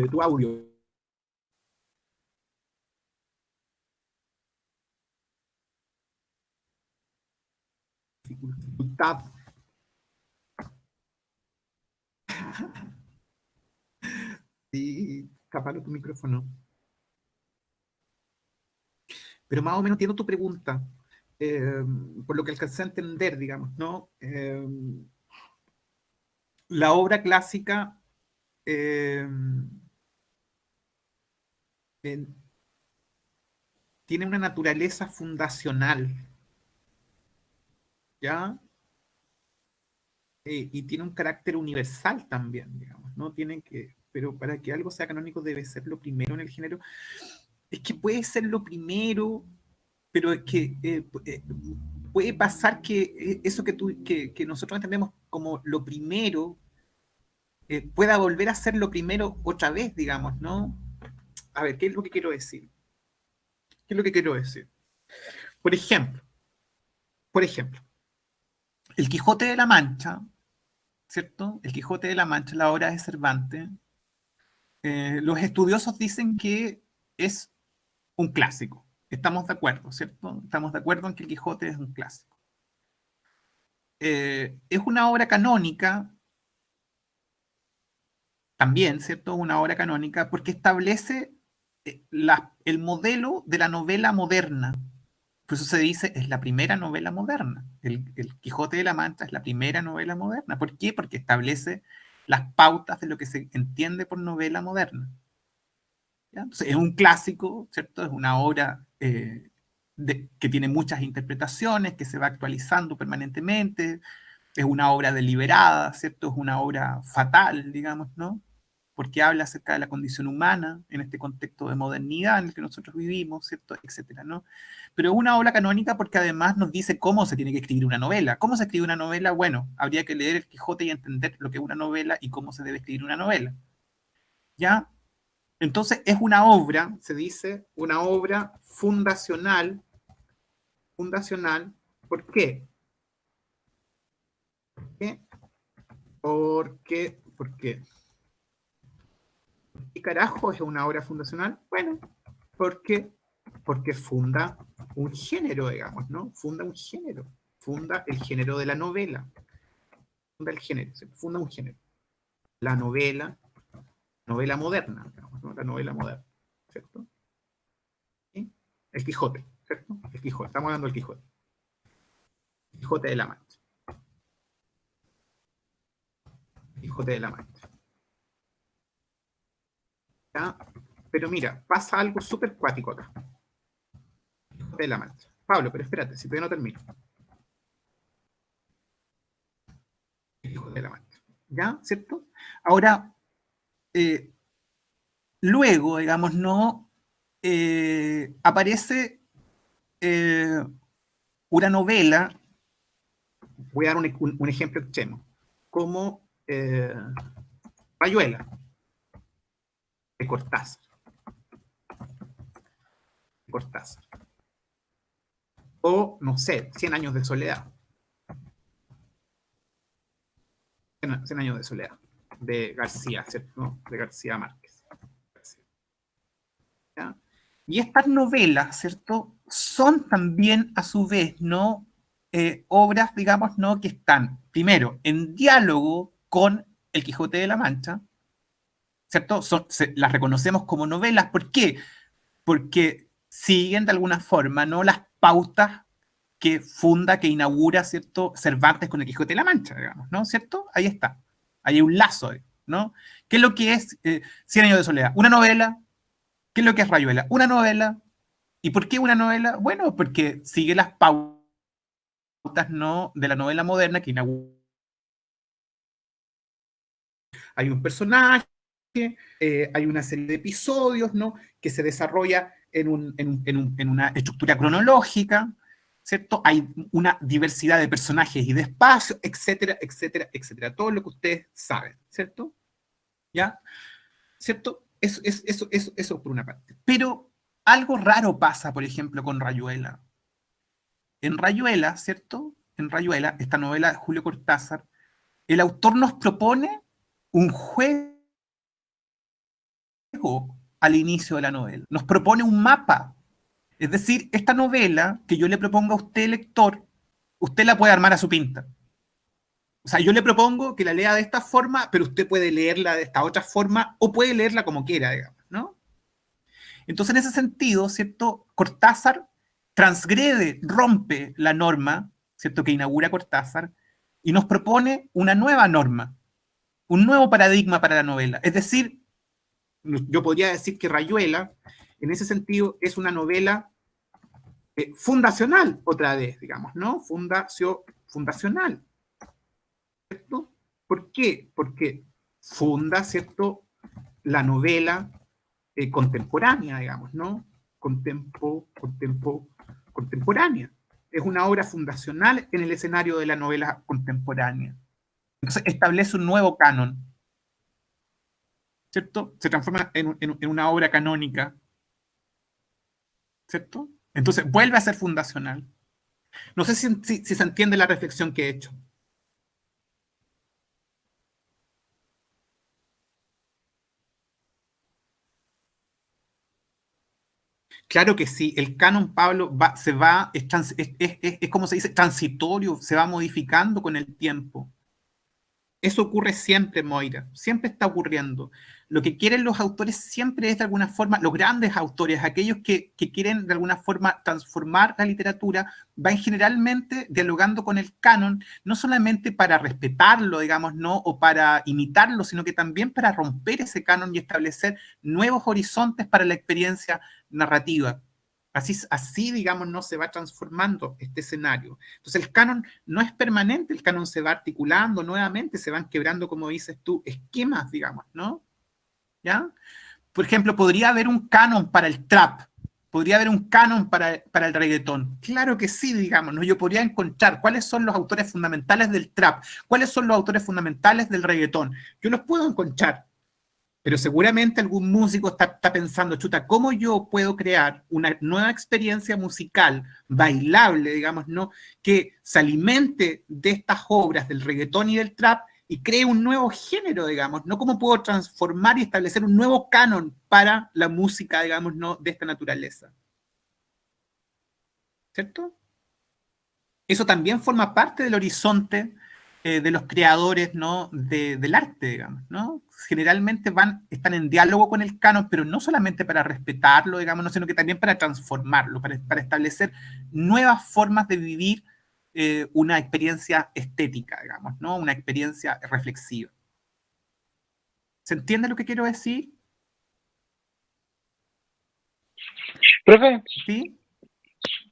Tu audio. Dificultad. Sí, capalo tu micrófono. Pero más o menos entiendo tu pregunta, por lo que alcancé a entender, digamos, ¿no? La obra clásica eh, en- tiene una naturaleza fundacional, ¿ya? Y tiene un carácter universal también, digamos, ¿no? Tiene que, pero para que algo sea canónico debe ser lo primero en el género. Es que puede ser lo primero, pero es que puede pasar que eso que nosotros entendemos como lo primero pueda volver a ser lo primero otra vez, digamos, ¿no? A ver, ¿qué es lo que quiero decir? ¿Qué es lo que quiero decir? Por ejemplo, por ejemplo, El Quijote de la Mancha, ¿cierto? El Quijote de la Mancha, la obra de Cervantes, los estudiosos dicen que es un clásico. Estamos de acuerdo, ¿cierto? Estamos de acuerdo en que El Quijote es un clásico. Es una obra canónica, también, ¿cierto? Una obra canónica, porque establece el modelo de la novela moderna. Por eso se dice, es la primera novela moderna. El Quijote de la Mancha es la primera novela moderna. ¿Por qué? Porque establece las pautas de lo que se entiende por novela moderna. ¿Ya? Entonces, es un clásico, ¿cierto? Es una obra que tiene muchas interpretaciones, que se va actualizando permanentemente, es una obra deliberada, ¿cierto? Es una obra fatal, digamos, ¿no? Porque habla acerca de la condición humana en este contexto de modernidad en el que nosotros vivimos, ¿cierto? Etcétera, ¿no? Pero es una obra canónica porque además nos dice cómo se tiene que escribir una novela. ¿Cómo se escribe una novela? Bueno, habría que leer El Quijote y entender lo que es una novela y cómo se debe escribir una novela. ¿Ya? Entonces es una obra, se dice, una obra fundacional. Fundacional, ¿por qué? ¿Por qué? ¿Por qué? ¿Qué carajo es una obra fundacional? Bueno, porque funda un género, digamos, ¿no? Funda un género. Funda el género de la novela. Funda el género, ¿sí? Funda un género. La novela moderna, digamos, ¿no? La novela moderna, ¿cierto? ¿Sí? El Quijote, ¿cierto? El Quijote, estamos hablando del Quijote. El Quijote de la Mancha. El Quijote de la Mancha. ¿Ya? Pero mira, pasa algo súper cuático acá. El Quijote de la Mancha. Pablo, pero espérate, si todavía no termino. El Quijote de la Mancha. ¿Ya? ¿Cierto? Ahora, eh, luego, digamos, no aparece una novela, voy a dar un ejemplo extremo, como Rayuela, de Cortázar. De Cortázar. O, no sé, 100 años de soledad. 100 años de soledad, de García, ¿cierto? De García Márquez. ¿Ya? Y estas novelas, ¿cierto? Son también, a su vez, ¿no? Obras, digamos, ¿no? Que están, primero, en diálogo con El Quijote de la Mancha, ¿cierto? Las reconocemos como novelas. ¿Por qué? Porque siguen de alguna forma, ¿no?, las pautas que funda, que inaugura, ¿cierto?, Cervantes con el Quijote de la Mancha, digamos, ¿no? ¿Cierto? Ahí está. Ahí hay un lazo, ¿no? ¿Qué es lo que es Cien años de soledad? Una novela. ¿Qué es lo que es Rayuela? Una novela. ¿Y por qué una novela? Bueno, porque sigue las pautas, ¿no?, de la novela moderna que inaugura. Hay un personaje, hay una serie de episodios, ¿no?, que se desarrolla en una estructura cronológica, ¿cierto? Hay una diversidad de personajes y de espacios, etcétera, etcétera, etcétera. Todo lo que ustedes saben, ¿cierto? ¿Ya? ¿Cierto? Eso por una parte. Pero algo raro pasa, por ejemplo, con Rayuela. En Rayuela, ¿cierto? En Rayuela, esta novela de Julio Cortázar, el autor nos propone un juego al inicio de la novela. Nos propone un mapa. Es decir, esta novela que yo le propongo a usted, lector, usted la puede armar a su pinta. O sea, yo le propongo que la lea de esta forma, pero usted puede leerla de esta otra forma o puede leerla como quiera, digamos, ¿no? Entonces, en ese sentido, ¿cierto?, Cortázar transgrede, rompe la norma, ¿cierto?, que inaugura Cortázar y nos propone una nueva norma, un nuevo paradigma para la novela. Es decir, yo podría decir que Rayuela, en ese sentido, es una novela fundacional, otra vez, digamos, ¿no? Fundacional, ¿cierto? ¿Por qué? Porque funda, ¿cierto?, la novela contemporánea, digamos, ¿no? Contemporánea. Es una obra fundacional en el escenario de la novela contemporánea. Entonces establece un nuevo canon, ¿cierto? Se transforma en una obra canónica, ¿cierto? Entonces vuelve a ser fundacional. No sé si se entiende la reflexión que he hecho. Claro que sí, el canon, Pablo, es como se dice, transitorio, se va modificando con el tiempo. Eso ocurre siempre, Moira, siempre está ocurriendo. Lo que quieren los autores siempre es, de alguna forma, los grandes autores, aquellos que quieren de alguna forma transformar la literatura, van generalmente dialogando con el canon, no solamente para respetarlo, digamos, ¿no?, o para imitarlo, sino que también para romper ese canon y establecer nuevos horizontes para la experiencia narrativa. Así, digamos, no se va transformando este escenario. Entonces el canon no es permanente, el canon se va articulando nuevamente, se van quebrando, como dices tú, esquemas, digamos, ¿no? ¿Ya? Por ejemplo, podría haber un canon para el trap, podría haber un canon para el reggaetón. Claro que sí, digamos, ¿no? Yo podría encontrar cuáles son los autores fundamentales del trap, cuáles son los autores fundamentales del reggaetón. Yo los puedo encontrar. Pero seguramente algún músico está pensando, chuta, ¿cómo yo puedo crear una nueva experiencia musical, bailable, digamos, ¿no?, que se alimente de estas obras del reggaetón y del trap y cree un nuevo género, digamos, ¿no? ¿Cómo puedo transformar y establecer un nuevo canon para la música, digamos, ¿no?, de esta naturaleza? ¿Cierto? Eso también forma parte del horizonte de los creadores, ¿no?, del arte, digamos, ¿no? Generalmente están en diálogo con el canon, pero no solamente para respetarlo, digamos, ¿no?, sino que también para transformarlo, para establecer nuevas formas de vivir una experiencia estética, digamos, ¿no?, una experiencia reflexiva. ¿Se entiende lo que quiero decir? Profe, ¿Sí?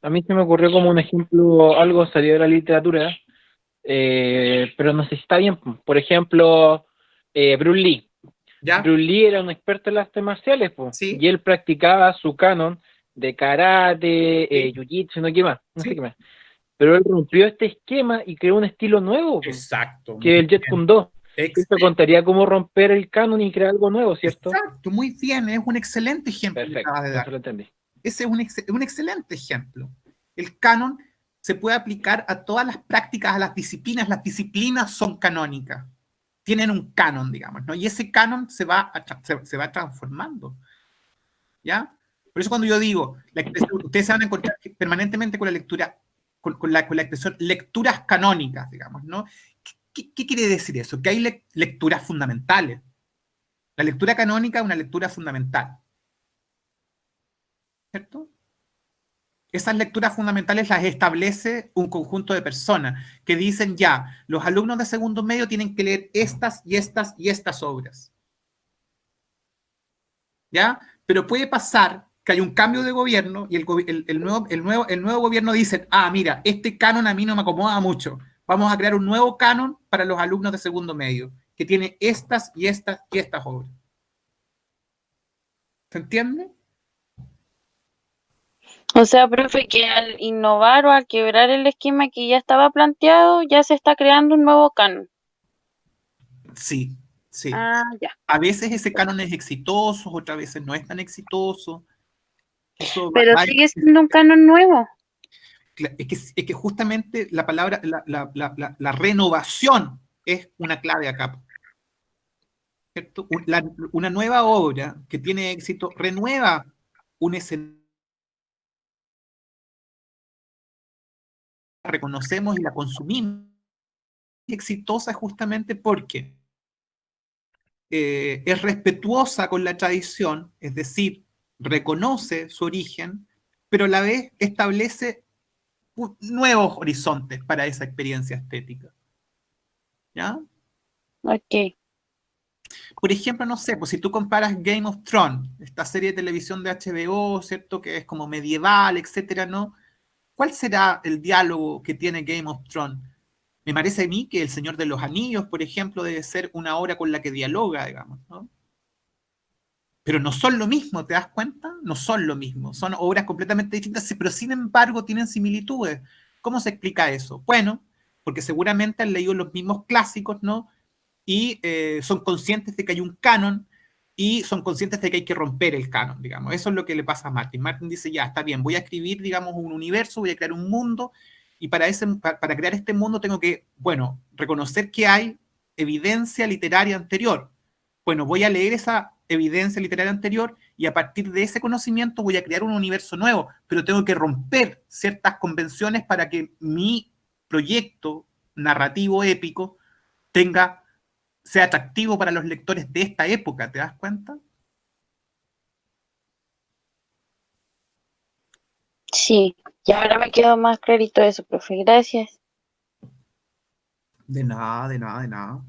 a mí se me ocurrió como un ejemplo, algo salió de la literatura, pero no sé si está bien. Por ejemplo, Bruce Lee. ¿Ya? Bruce Lee era un experto en las artes marciales, po, Sí. y él practicaba su canon de karate, Sí. jiu-jitsu, no, ¿qué más? No Sí. sé qué más. Pero él rompió este esquema y creó un estilo nuevo, po, Exacto. que es el Jeet Kune Do. Esto contaría cómo romper el canon y crear algo nuevo, ¿cierto? Exacto, muy bien, es un excelente ejemplo que Perfecto, acabas de dar. eso lo entendí. Ese es un excelente ejemplo. El canon se puede aplicar a todas las prácticas, a las disciplinas. Las disciplinas son canónicas. Tienen un canon, digamos, ¿no? Y ese canon se va transformando, ¿ya? Por eso cuando yo digo, ustedes se van a encontrar permanentemente con la lectura, con la expresión lecturas canónicas, digamos, ¿no? ¿Qué quiere decir eso? Que hay lecturas fundamentales. La lectura canónica es una lectura fundamental, ¿cierto? Esas lecturas fundamentales las establece un conjunto de personas que dicen ya, los alumnos de segundo medio tienen que leer estas y estas y estas obras. ¿Ya? Pero puede pasar que hay un cambio de gobierno y el nuevo gobierno dice, ah, mira, este canon a mí no me acomoda mucho. Vamos a crear un nuevo canon para los alumnos de segundo medio, que tiene estas y estas y estas obras. ¿Se entiende? O sea, profe, que al innovar o al quebrar el esquema que ya estaba planteado, ya se está creando un nuevo canon. Sí, sí. Ah, ya. A veces ese canon es exitoso, otras veces no es tan exitoso. Eso Pero va- sigue siendo un canon nuevo. es que justamente la palabra, la renovación es una clave acá. ¿Cierto? Una nueva obra que tiene éxito renueva un escenario, la reconocemos y la consumimos. Exitosa justamente porque es respetuosa con la tradición, es decir, reconoce su origen, pero a la vez establece nuevos horizontes para esa experiencia estética. ¿Ya? Ok. Por ejemplo, no sé, pues si tú comparas Game of Thrones, esta serie de televisión de HBO, ¿cierto? Que es como medieval, etcétera, ¿no? ¿Cuál será el diálogo que tiene Game of Thrones? Me parece a mí que El Señor de los Anillos, por ejemplo, debe ser una obra con la que dialoga, digamos, ¿no? Pero no son lo mismo, ¿te das cuenta? No son lo mismo, son obras completamente distintas, pero sin embargo tienen similitudes. ¿Cómo se explica eso? Bueno, porque seguramente han leído los mismos clásicos, ¿no? Y son conscientes de que hay un canon y son conscientes de que hay que romper el canon, digamos. Eso es lo que le pasa a Martin. Martin dice, ya, está bien, voy a escribir, digamos, un universo, voy a crear un mundo, y para crear este mundo tengo que, bueno, reconocer que hay evidencia literaria anterior. Bueno, voy a leer esa evidencia literaria anterior y a partir de ese conocimiento voy a crear un universo nuevo, pero tengo que romper ciertas convenciones para que mi proyecto narrativo épico sea atractivo para los lectores de esta época, ¿te das cuenta? Sí. Y ahora me quedó más clarito eso, profe. Gracias. De nada, de nada, de nada.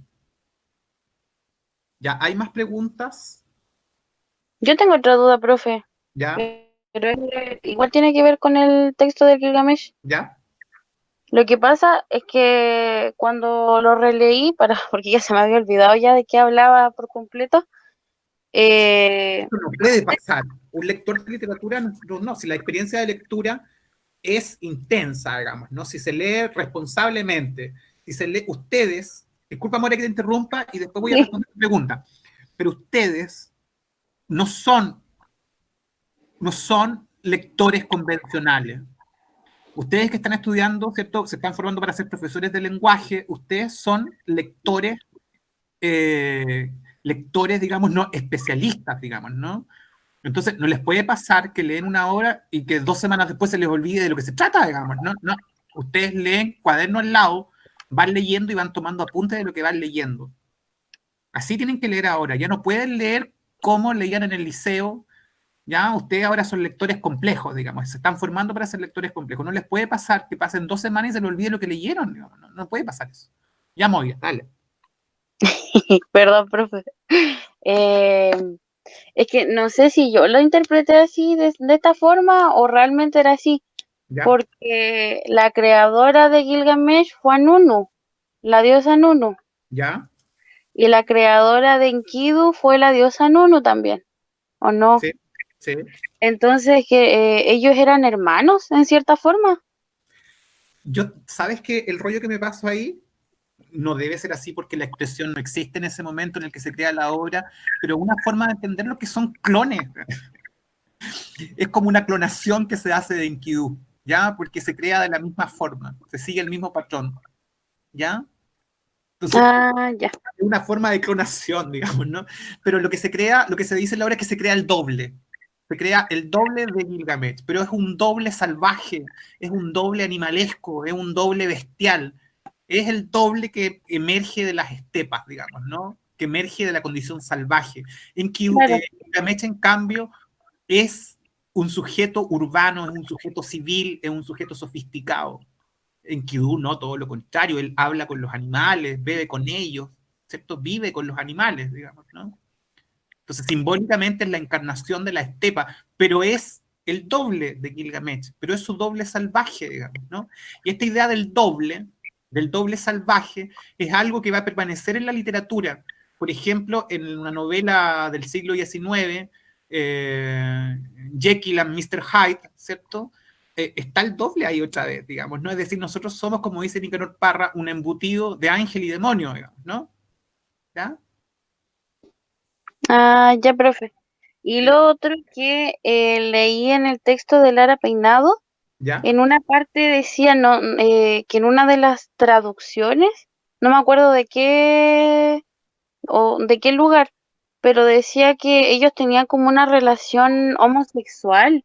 Ya, ¿hay más preguntas? Yo tengo otra duda, profe. ¿Ya? Pero igual tiene que ver con el texto de Gilgamesh. ¿Ya? Lo que pasa es que cuando lo releí, porque ya se me había olvidado ya de qué hablaba por completo, Eso no puede pasar. Un lector de literatura, no, si la experiencia de lectura es intensa, digamos, ¿no? Si se lee responsablemente, si se lee, ustedes, disculpa, More, que te interrumpa y después voy a sí, responder tu pregunta, pero ustedes no son, no son lectores convencionales. Ustedes que están estudiando, ¿cierto? Se están formando para ser profesores de lenguaje, ustedes son lectores, digamos, no especialistas, digamos, ¿no? Entonces, no les puede pasar que leen una obra y que 2 semanas después se les olvide de lo que se trata, digamos, ¿no? No. Ustedes leen cuaderno al lado, van leyendo y van tomando apuntes de lo que van leyendo. Así tienen que leer ahora. Ya no pueden leer como leían en el liceo. Ya ustedes ahora son lectores complejos, digamos. Se están formando para ser lectores complejos. No les puede pasar que pasen 2 semanas y se les olvide lo que leyeron, digamos. No, no puede pasar eso. Ya, muy bien, dale. perdón, profe. Eh, es que no sé si yo lo interpreté así de esta forma o realmente era así, Ya, porque la creadora de Gilgamesh fue Anunu, la diosa Nunu, ya, y la creadora de Enkidu fue la diosa Nunu también, ¿o no? sí, sí. Entonces, que ellos eran hermanos, en cierta forma. ¿Sabes qué? El rollo que me pasó ahí no debe ser así porque la expresión no existe en ese momento en el que se crea la obra, pero una forma de entender lo que son clones. Es como una clonación que se hace de Enkidu, ¿ya? Porque se crea de la misma forma, se sigue el mismo patrón, ¿ya? Entonces, Ah, ya. es una forma de clonación, digamos, ¿no? Pero lo que se crea, lo que se dice en la obra es que se crea el doble. Se crea el doble de Gilgamesh, pero es un doble salvaje, es un doble animalesco, es un doble bestial. Es el doble que emerge de las estepas, digamos, ¿no? Que emerge de la condición salvaje. Claro. Gilgamesh, en cambio, es un sujeto urbano, es un sujeto civil, es un sujeto sofisticado. Enkidu no, todo lo contrario, él habla con los animales, bebe con ellos, ¿cierto? Vive con los animales, digamos, ¿no? Entonces, simbólicamente es la encarnación de la estepa, pero es el doble de Gilgamesh, pero es su doble salvaje, digamos, ¿no? Y esta idea del doble salvaje, es algo que va a permanecer en la literatura. Por ejemplo, en una novela del siglo XIX, Jekyll and Mr. Hyde, ¿cierto? Está el doble ahí otra vez, digamos, ¿no? Es decir, nosotros somos, como dice Nicanor Parra, un embutido de ángel y demonio, digamos, ¿no? ¿Ya? Ah, ya, profe. Y lo otro que leí en el texto de Lara Peinado, ¿Ya? en una parte decía no, que en una de las traducciones, no me acuerdo de qué o de qué lugar, pero decía que ellos tenían como una relación homosexual.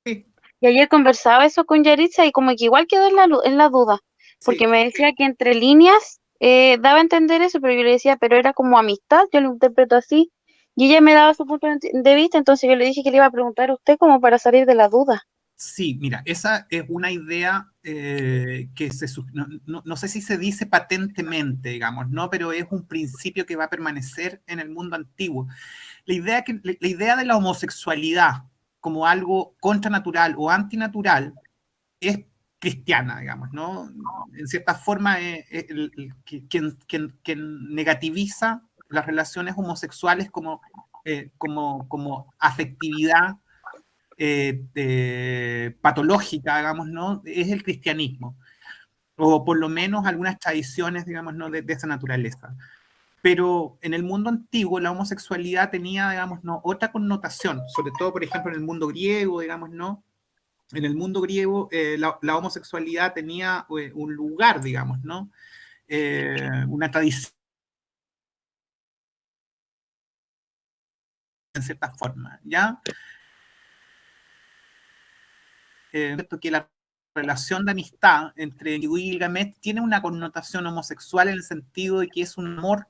Sí, Y ayer conversaba eso con Yaritza y como que igual quedó en la duda, sí. porque me decía que entre líneas daba a entender eso, pero yo le decía, pero era como amistad, yo lo interpreto así. Y ella me daba su punto de vista, entonces yo le dije que le iba a preguntar a usted como para salir de la duda. Sí, mira, esa es una idea no sé si se dice patentemente, digamos, ¿no? Pero es un principio que va a permanecer en el mundo antiguo. La idea de la homosexualidad como algo contranatural o antinatural es cristiana, digamos, ¿no? En cierta forma, quien negativiza las relaciones homosexuales como afectividad patológica, digamos, ¿no? Es el cristianismo, o por lo menos algunas tradiciones, digamos, ¿no? de esa naturaleza. Pero en el mundo antiguo la homosexualidad tenía, digamos, ¿no? otra connotación, sobre todo, por ejemplo, en el mundo griego, digamos, ¿no? En el mundo griego la homosexualidad tenía un lugar, digamos, ¿no? Una tradición, en cierta forma, ¿ya? Que la relación de amistad entre Enkidu y Gilgamesh tiene una connotación homosexual en el sentido de que es un amor,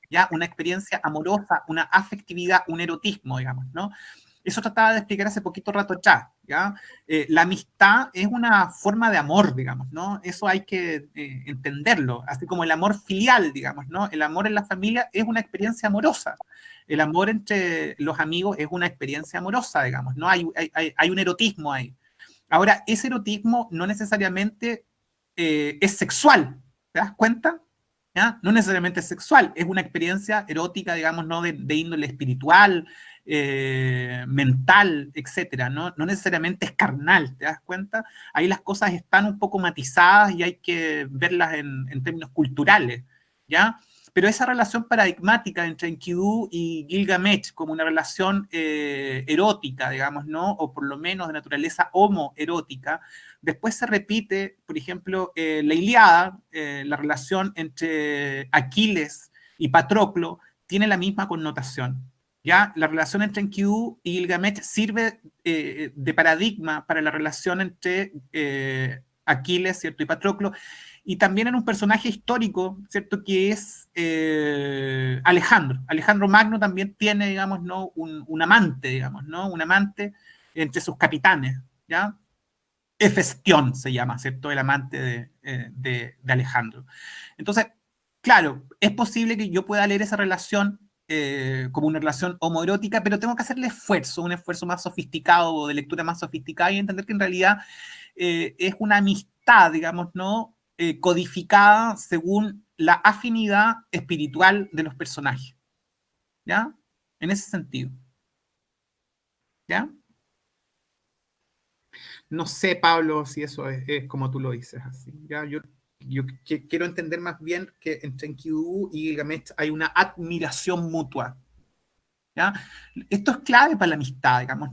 ¿ya? Una experiencia amorosa, una afectividad, un erotismo, digamos, ¿no? Eso trataba de explicar hace poquito rato ya, ¿ya? La amistad es una forma de amor, digamos, ¿no? Eso hay que entenderlo, así como el amor filial, digamos, ¿no? El amor en la familia es una experiencia amorosa. El amor entre los amigos es una experiencia amorosa, digamos, ¿no? Hay un erotismo ahí. Ahora, ese erotismo no necesariamente es sexual, ¿te das cuenta? ¿Ya? No necesariamente es sexual, es una experiencia erótica, digamos, ¿no? de índole espiritual, mental, etcétera, ¿no? No necesariamente es carnal, ¿te das cuenta? Ahí las cosas están un poco matizadas y hay que verlas en términos culturales, ¿ya? Pero esa relación paradigmática entre Enkidu y Gilgamesh como una relación erótica, digamos, ¿no? O por lo menos de naturaleza homoerótica, después se repite, por ejemplo, la Ilíada, la relación entre Aquiles y Patroclo, tiene la misma connotación. ¿Ya? La relación entre Enkidu y Gilgamesh sirve de paradigma para la relación entre Aquiles, ¿cierto? Y Patroclo, y también en un personaje histórico, ¿cierto? Que es Alejandro. Alejandro Magno también tiene, digamos, ¿no? un amante, digamos, ¿no? Un amante entre sus capitanes, ¿ya? Hefestión se llama, ¿cierto? El amante de Alejandro. Entonces, claro, es posible que yo pueda leer esa relación como una relación homoerótica, pero tengo que hacerle esfuerzo, un esfuerzo más sofisticado o de lectura más sofisticada y entender que en realidad es una amistad, digamos, ¿no? Codificada según la afinidad espiritual de los personajes, ¿ya? En ese sentido, ¿ya? No sé, Pablo, si eso es como tú lo dices, así. ¿Ya? Yo quiero entender más bien que entre Enkidu y Gilgamesh hay una admiración mutua. ¿Ya? Esto es clave para la amistad, digamos.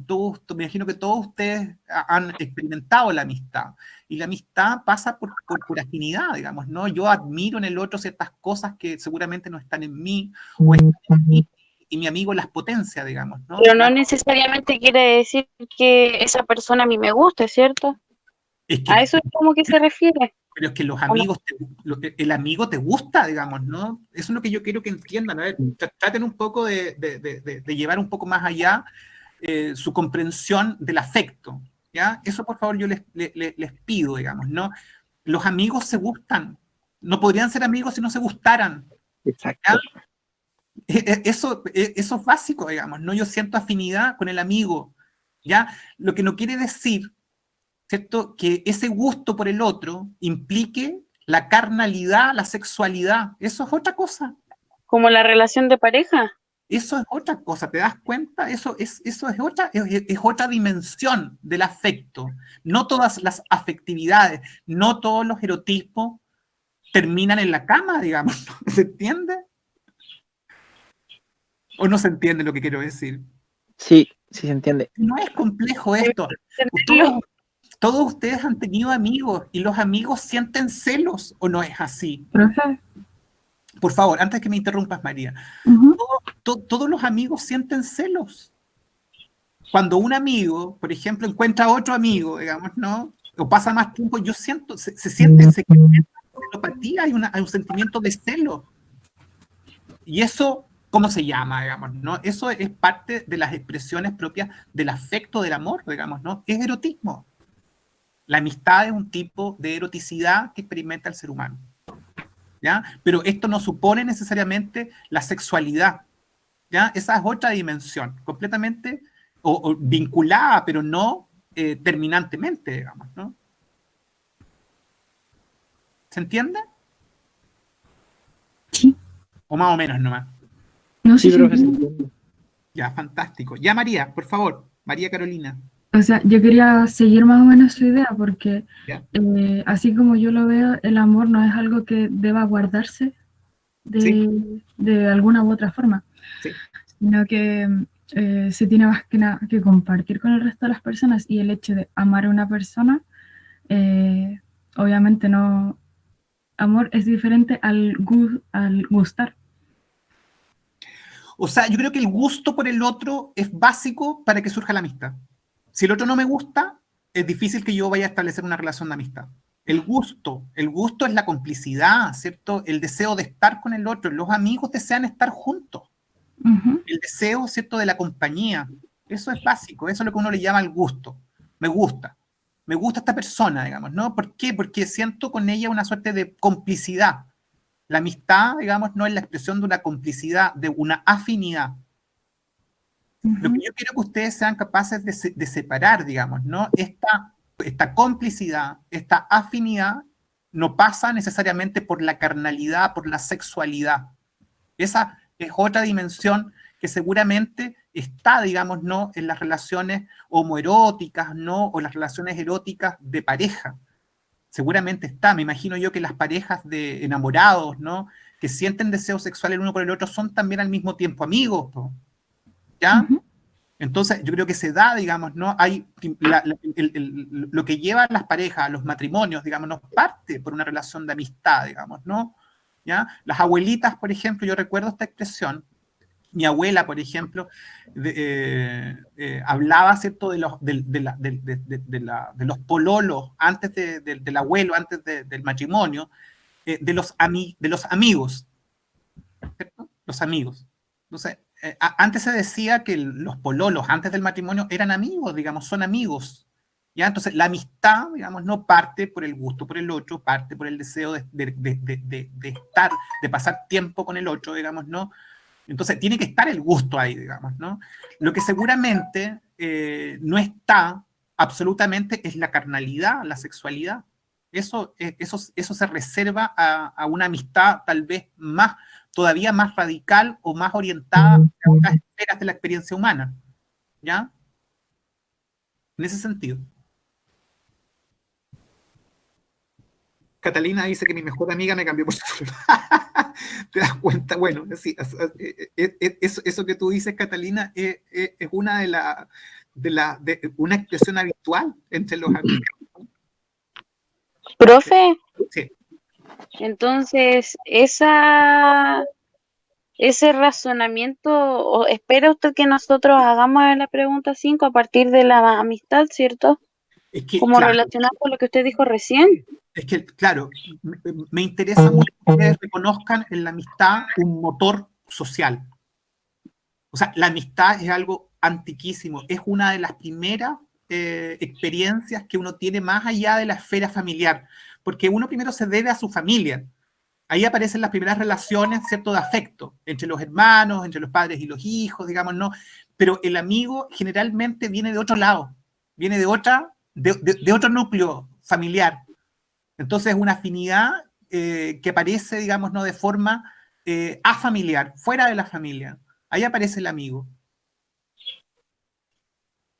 Me imagino que todos ustedes han experimentado la amistad. Y la amistad pasa por afinidad, digamos, ¿no? Yo admiro en el otro ciertas cosas que seguramente no están en mí, o están en mí, y mi amigo las potencia, digamos, ¿no? Pero no necesariamente quiere decir que esa persona a mí me guste, ¿cierto? Es A que eso es como que se refiere. Pero es que los ¿O no? amigos, el amigo te gusta, digamos, ¿no? Eso es lo que yo quiero que entiendan. A ver, traten un poco de llevar un poco más allá su comprensión del afecto, ¿ya? Eso, por favor, yo les pido, digamos, ¿no? Los amigos se gustan, no podrían ser amigos si no se gustaran. Exacto. ¿Ya? Eso es básico, digamos, ¿no? Yo siento afinidad con el amigo, ¿ya? Lo que no quiere decir, ¿cierto?, que ese gusto por el otro implique la carnalidad, la sexualidad. Eso es otra cosa. Como la relación de pareja. Eso es otra cosa, ¿te das cuenta? Eso es otra dimensión del afecto. No todas las afectividades, no todos los erotismos terminan en la cama, digamos. ¿Se entiende? ¿O no se entiende lo que quiero decir? Sí, sí se entiende. No es complejo esto. Todos ustedes han tenido amigos y los amigos sienten celos, ¿o no es así? Profe. Por favor, antes que me interrumpas, María. Todos los amigos sienten celos. Cuando un amigo, por ejemplo, encuentra a otro amigo, digamos, ¿no? O pasa más tiempo, yo siento, se siente celopatía, hay un sentimiento de celo. Y eso, ¿cómo se llama, digamos, no? Eso es parte de las expresiones propias del afecto, del amor, digamos, ¿no? Es erotismo. La amistad es un tipo de eroticidad que experimenta el ser humano, ¿ya? Pero esto no supone necesariamente la sexualidad, ¿ya? Esa es otra dimensión, completamente o vinculada, pero no terminantemente, digamos, ¿no? ¿Se entiende? Sí. O más o menos nomás. No sé Sí, si profe, se entiende. entiende. Ya, fantástico. Ya, María, por favor. María Carolina. O sea, yo quería seguir más o menos su idea porque ¿Ya? así como yo lo veo, el amor no es algo que deba guardarse de alguna u otra forma, Sí. sino que se tiene más que nada que compartir con el resto de las personas, y el hecho de amar a una persona, obviamente no, amor es diferente al gustar. O sea, yo creo que el gusto por el otro es básico para que surja la amistad. Si el otro no me gusta, es difícil que yo vaya a establecer una relación de amistad. El gusto es la complicidad, ¿cierto? El deseo de estar con el otro. Los amigos desean estar juntos. El deseo, ¿cierto?, de la compañía. Eso es básico, eso es lo que uno le llama el gusto. Me gusta esta persona, digamos, ¿no? ¿Por qué? Porque siento con ella una suerte de complicidad. La amistad, digamos, no es la expresión de una complicidad, de una afinidad. Lo que yo quiero que ustedes sean capaces de separar, digamos, ¿no? Esta complicidad, esta afinidad, no pasa necesariamente por la carnalidad, por la sexualidad. Esa es otra dimensión que seguramente está, digamos, ¿no?, en las relaciones homoeróticas, ¿no?, o las relaciones eróticas de pareja. Seguramente está. Me imagino yo que las parejas de enamorados, ¿no?, que sienten deseo sexual el uno por el otro, son también al mismo tiempo amigos, ¿ya? Entonces, yo creo que se da, digamos, ¿no? Hay lo que lleva a las parejas, a los matrimonios, digamos, no parte por una relación de amistad, digamos, ¿no? ¿Ya? Las abuelitas, por ejemplo, yo recuerdo esta expresión. Mi abuela, por ejemplo, hablaba, ¿cierto?, de los pololos antes del abuelo, antes del matrimonio, de los amigos, ¿cierto? Los amigos. Entonces, antes se decía que los pololos antes del matrimonio eran amigos, digamos, son amigos. ¿Ya? Entonces, la amistad, digamos, no parte por el gusto por el otro, parte por el deseo de estar, de pasar tiempo con el otro, digamos, ¿no? Entonces, tiene que estar el gusto ahí, digamos, ¿no? Lo que seguramente no está absolutamente es la carnalidad, la sexualidad. Eso se reserva a una amistad tal vez todavía más radical o más orientada a otras esferas de la experiencia humana. ¿Ya? En ese sentido. Catalina dice que mi mejor amiga me cambió por su... ¿Te das cuenta? Bueno, sí, eso que tú dices, Catalina, es una una expresión habitual entre los amigos. Profe, Sí. entonces ese razonamiento, o espera usted que nosotros hagamos la pregunta 5 a partir de la amistad, ¿cierto? Es que, Como claro, relacionado con lo que usted dijo recién. es que, claro, me interesa mucho que ustedes reconozcan en la amistad un motor social. O sea, la amistad es algo antiquísimo. Es una de las primeras experiencias que uno tiene más allá de la esfera familiar, porque uno primero se debe a su familia. Ahí aparecen las primeras relaciones, ¿cierto?, de afecto, entre los hermanos, entre los padres y los hijos, digamos, ¿no? Pero el amigo generalmente viene de otro lado, viene de otro núcleo familiar. Entonces, una afinidad que aparece, digamos, ¿no?, de forma afamiliar, fuera de la familia. Ahí aparece el amigo.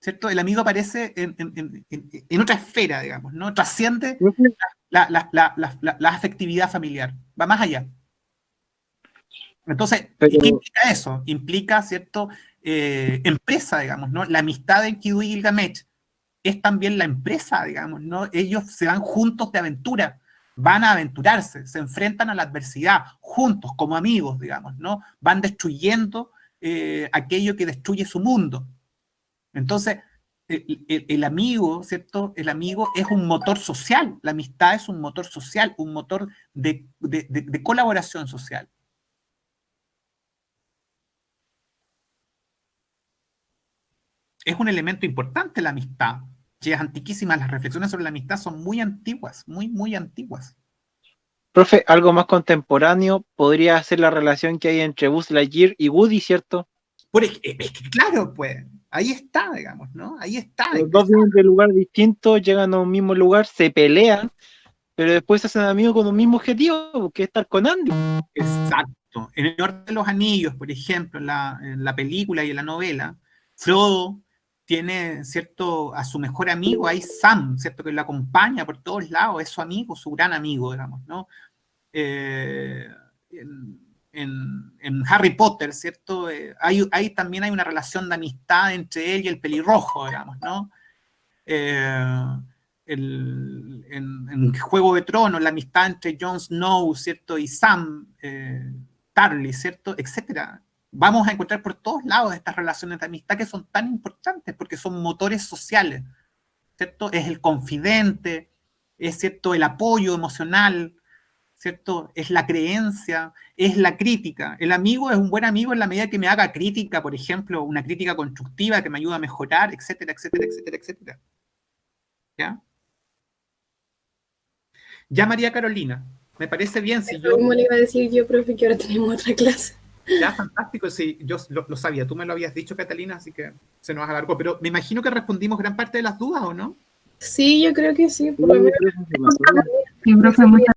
¿Cierto? El amigo aparece en otra esfera, digamos, ¿no? Trasciende la afectividad familiar, va más allá. Entonces, Pero, ¿qué implica eso? Implica, ¿cierto?, empresa, digamos, ¿no? La amistad de Enkidu y Gilgamesh es también la empresa, digamos, ¿no? Ellos se van juntos de aventura, van a aventurarse, se enfrentan a la adversidad, juntos, como amigos, digamos, ¿no? Van destruyendo aquello que destruye su mundo. Entonces, el amigo, ¿cierto? El amigo es un motor social, la amistad es un motor social, un motor de colaboración social. Es un elemento importante la amistad, que es antiquísima. Las reflexiones sobre la amistad son muy antiguas, muy, muy antiguas. profe, algo más contemporáneo podría ser la relación que hay entre Buzz Lightyear y Woody, ¿cierto? Es que claro, pues, ahí está, digamos, ¿no? Ahí está. Los dos vienen de lugares distintos, llegan a un mismo lugar, se pelean, pero después se hacen amigos con un mismo objetivo, que es estar con Andy. Exacto. En El Señor de los Anillos, por ejemplo, en la película y en la novela, Frodo tiene, ¿cierto?, a su mejor amigo, ahí Sam, ¿cierto?, que lo acompaña por todos lados, es su amigo, su gran amigo, digamos, ¿no? En Harry Potter, ¿cierto? También hay una relación de amistad entre él y el pelirrojo, digamos, ¿no? En Juego de Tronos, la amistad entre Jon Snow, ¿cierto?, y Sam, Tarly, ¿cierto?, etcétera. Vamos a encontrar por todos lados estas relaciones de amistad que son tan importantes porque son motores sociales, ¿cierto? Es el confidente, es, ¿cierto?, el apoyo emocional, ¿cierto? Es la creencia, es la crítica. El amigo es un buen amigo en la medida que me haga crítica, por ejemplo, una crítica constructiva que me ayuda a mejorar, etcétera, etcétera, etcétera, etcétera. ¿Ya? Ya, María Carolina, me parece bien si yo... Como le iba a decir yo, profe, que ahora tenemos otra clase. Ya, fantástico, sí, yo lo sabía, tú me lo habías dicho, Catalina, así que se nos alargó, pero me imagino que respondimos gran parte de las dudas, ¿o no? Sí, yo creo que sí, por lo menos. Sí, profe, muchas